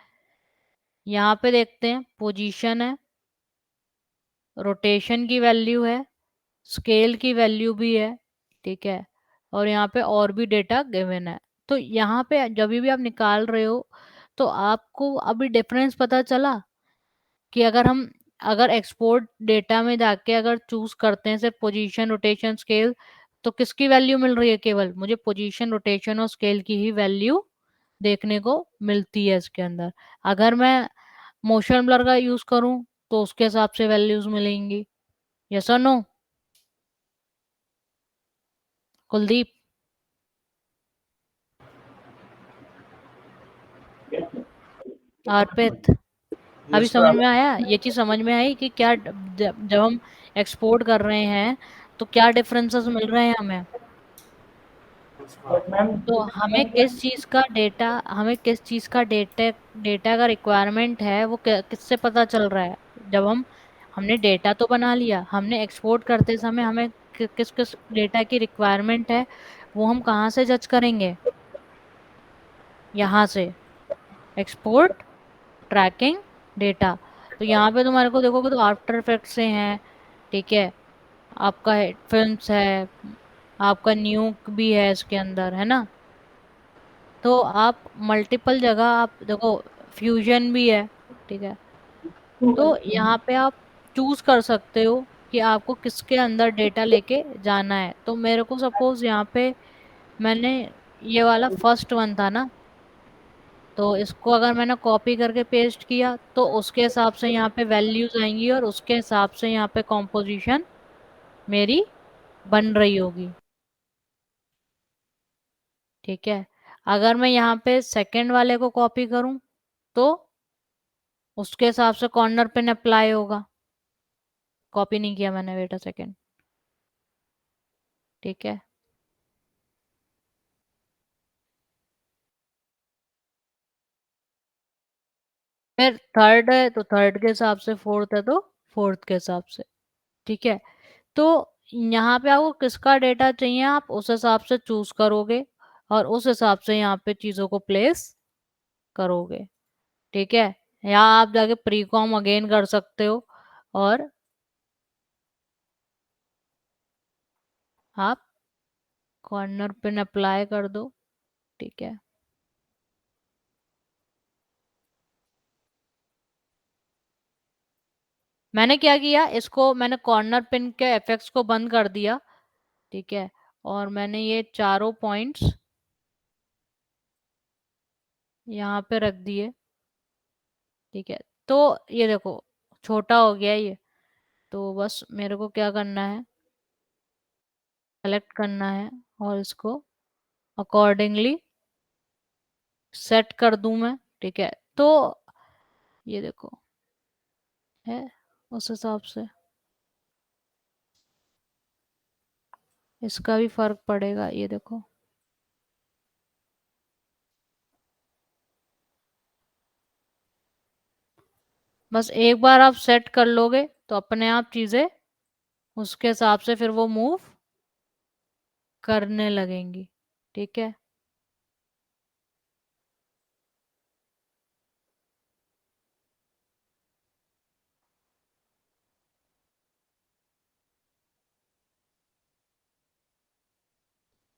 यहाँ पे देखते हैं, पोजीशन है, रोटेशन की वैल्यू है, स्केल की वैल्यू भी है, ठीक है, और यहाँ पे और भी डेटा गिवन है। तो यहाँ पे जब भी आप निकाल रहे हो तो आपको अभी डिफरेंस पता चला कि अगर एक्सपोर्ट डेटा में जाके अगर चूज करते हैं सिर्फ पोजीशन, रोटेशन, स्केल, तो किसकी वैल्यू मिल रही है, केवल मुझे पोजीशन, रोटेशन और स्केल की ही वैल्यू देखने को मिलती है इसके अंदर। अगर मैं मोशन ब्लर का यूज करूं तो उसके हिसाब से वैल्यूज मिलेंगी। यस और नो? कुलदीप, अर्पित, अभी यस समझ मैम। में आया? ये चीज समझ में आई कि क्या जब हम एक्सपोर्ट कर रहे हैं तो क्या डिफरेंसेस मिल रहे हैं हमें? बट मैम तो हमें किस चीज का डेटा का रिक्वायरमेंट है वो किससे पता चल रहा है? जब हमने डेटा तो बना लिया, हमने एक्सपोर्ट करते समय हमें किस किस डेटा की रिक्वायरमेंट है वो हम कहाँ से जज करेंगे? यहाँ से, एक्सपोर्ट ट्रैकिंग डेटा। तो यहाँ पे तुम्हारे को देखोगे तो आफ्टर इफेक्ट से हैं, ठीक है, आपका फिल्म्स है, आपका न्यूक भी है इसके अंदर, है ना? तो आप मल्टीपल जगह आप देखो, फ्यूजन भी है, ठीक है। तो यहाँ पे आप चूज कर सकते हो कि आपको किसके अंदर डेटा लेके जाना है। तो मेरे को सपोज यहाँ पे मैंने ये वाला फर्स्ट वन था ना, तो इसको अगर मैंने कॉपी करके पेस्ट किया तो उसके हिसाब से यहाँ पे वैल्यूज आएंगी और उसके हिसाब से यहाँ पे कॉम्पोजिशन मेरी बन रही होगी, ठीक है। अगर मैं यहाँ पे सेकंड वाले को कॉपी करूं तो उसके हिसाब से कॉर्नर पिन अप्लाई होगा। कॉपी नहीं किया मैंने, वेट अ सेकंड, ठीक है। फिर थर्ड है तो थर्ड के हिसाब से, फोर्थ है तो फोर्थ के हिसाब से, ठीक है। तो यहाँ पे आपको किसका डेटा चाहिए आप उस हिसाब से चूज करोगे और उस हिसाब से यहाँ पे चीजों को प्लेस करोगे, ठीक है। या आप जाके प्री कॉम अगेन कर सकते हो और आप कॉर्नर पिन अप्लाई कर दो, ठीक है। मैंने क्या किया, इसको मैंने कॉर्नर पिन के इफेक्ट्स को बंद कर दिया, ठीक है। और मैंने ये चारों पॉइंट्स यहाँ पे रख दिए, ठीक है। तो ये देखो छोटा हो गया ये। तो बस मेरे को क्या करना है, सेलेक्ट करना है और इसको अकॉर्डिंगली सेट कर दूं मैं, ठीक है। तो ये देखो है उस हिसाब से इसका भी फर्क पड़ेगा, ये देखो। बस एक बार आप सेट कर लोगे तो अपने आप चीजें उसके हिसाब से फिर वो मूव करने लगेंगी, ठीक है।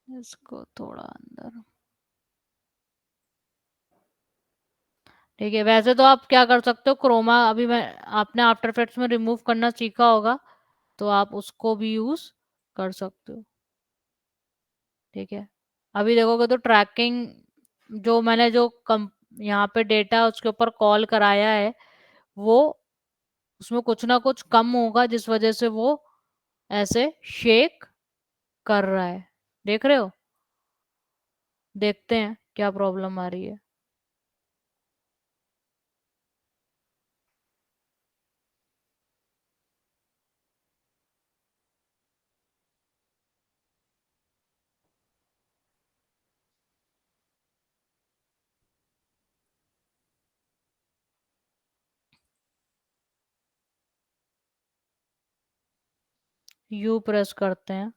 इसको थोड़ा अंदर, ठीक है। वैसे तो आप क्या कर सकते हो, क्रोमा अभी मैं आपने आफ्टर इफेक्ट्स में रिमूव करना सीखा होगा तो आप उसको भी यूज कर सकते हो, ठीक है। अभी देखोगे तो ट्रैकिंग जो मैंने जो कम यहाँ पे डेटा उसके ऊपर कॉल कराया है वो उसमें कुछ ना कुछ कम होगा जिस वजह से वो ऐसे शेक कर रहा है, देख रहे हो? देखते हैं क्या प्रॉब्लम आ रही है। यू प्रेस करते हैं,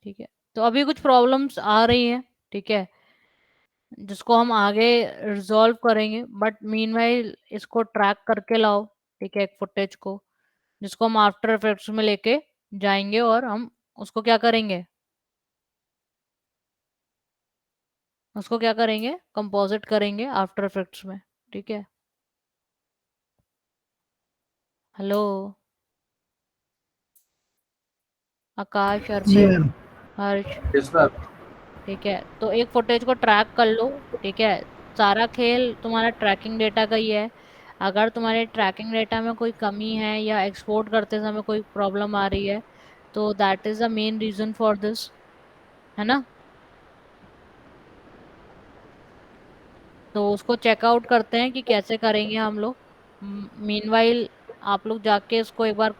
ठीक है। तो अभी कुछ प्रॉब्लम्स आ रही हैं, ठीक है, जिसको हम आगे रिजॉल्व करेंगे। बट मीनवाइल इसको ट्रैक करके लाओ, ठीक है, एक फुटेज को जिसको हम आफ्टर इफेक्ट्स में लेके जाएंगे और हम उसको क्या करेंगे, उसको क्या करेंगे, कंपोजिट करेंगे आफ्टर इफेक्ट्स में, ठीक है। हेलो आकाश, जी अर्पित, मैम। हर्ष, यस मैम। ठीक है। तो एक फुटेज को ट्रैक कर लो, ठीक है। सारा खेल तुम्हारा ट्रैकिंग डेटा का ही है। अगर तुम्हारे ट्रैकिंग डेटा में कोई कमी है या एक्सपोर्ट करते समय कोई प्रॉब्लम आ रही है, तो that is the main reason for this, है ना। तो उसको चेकआउट करते हैं कि कैसे करेंगे हम लोग। मीनवाइल आप लोग जाके इसको एक बार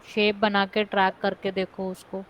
शेप बना के ट्रैक करके देखो उसको।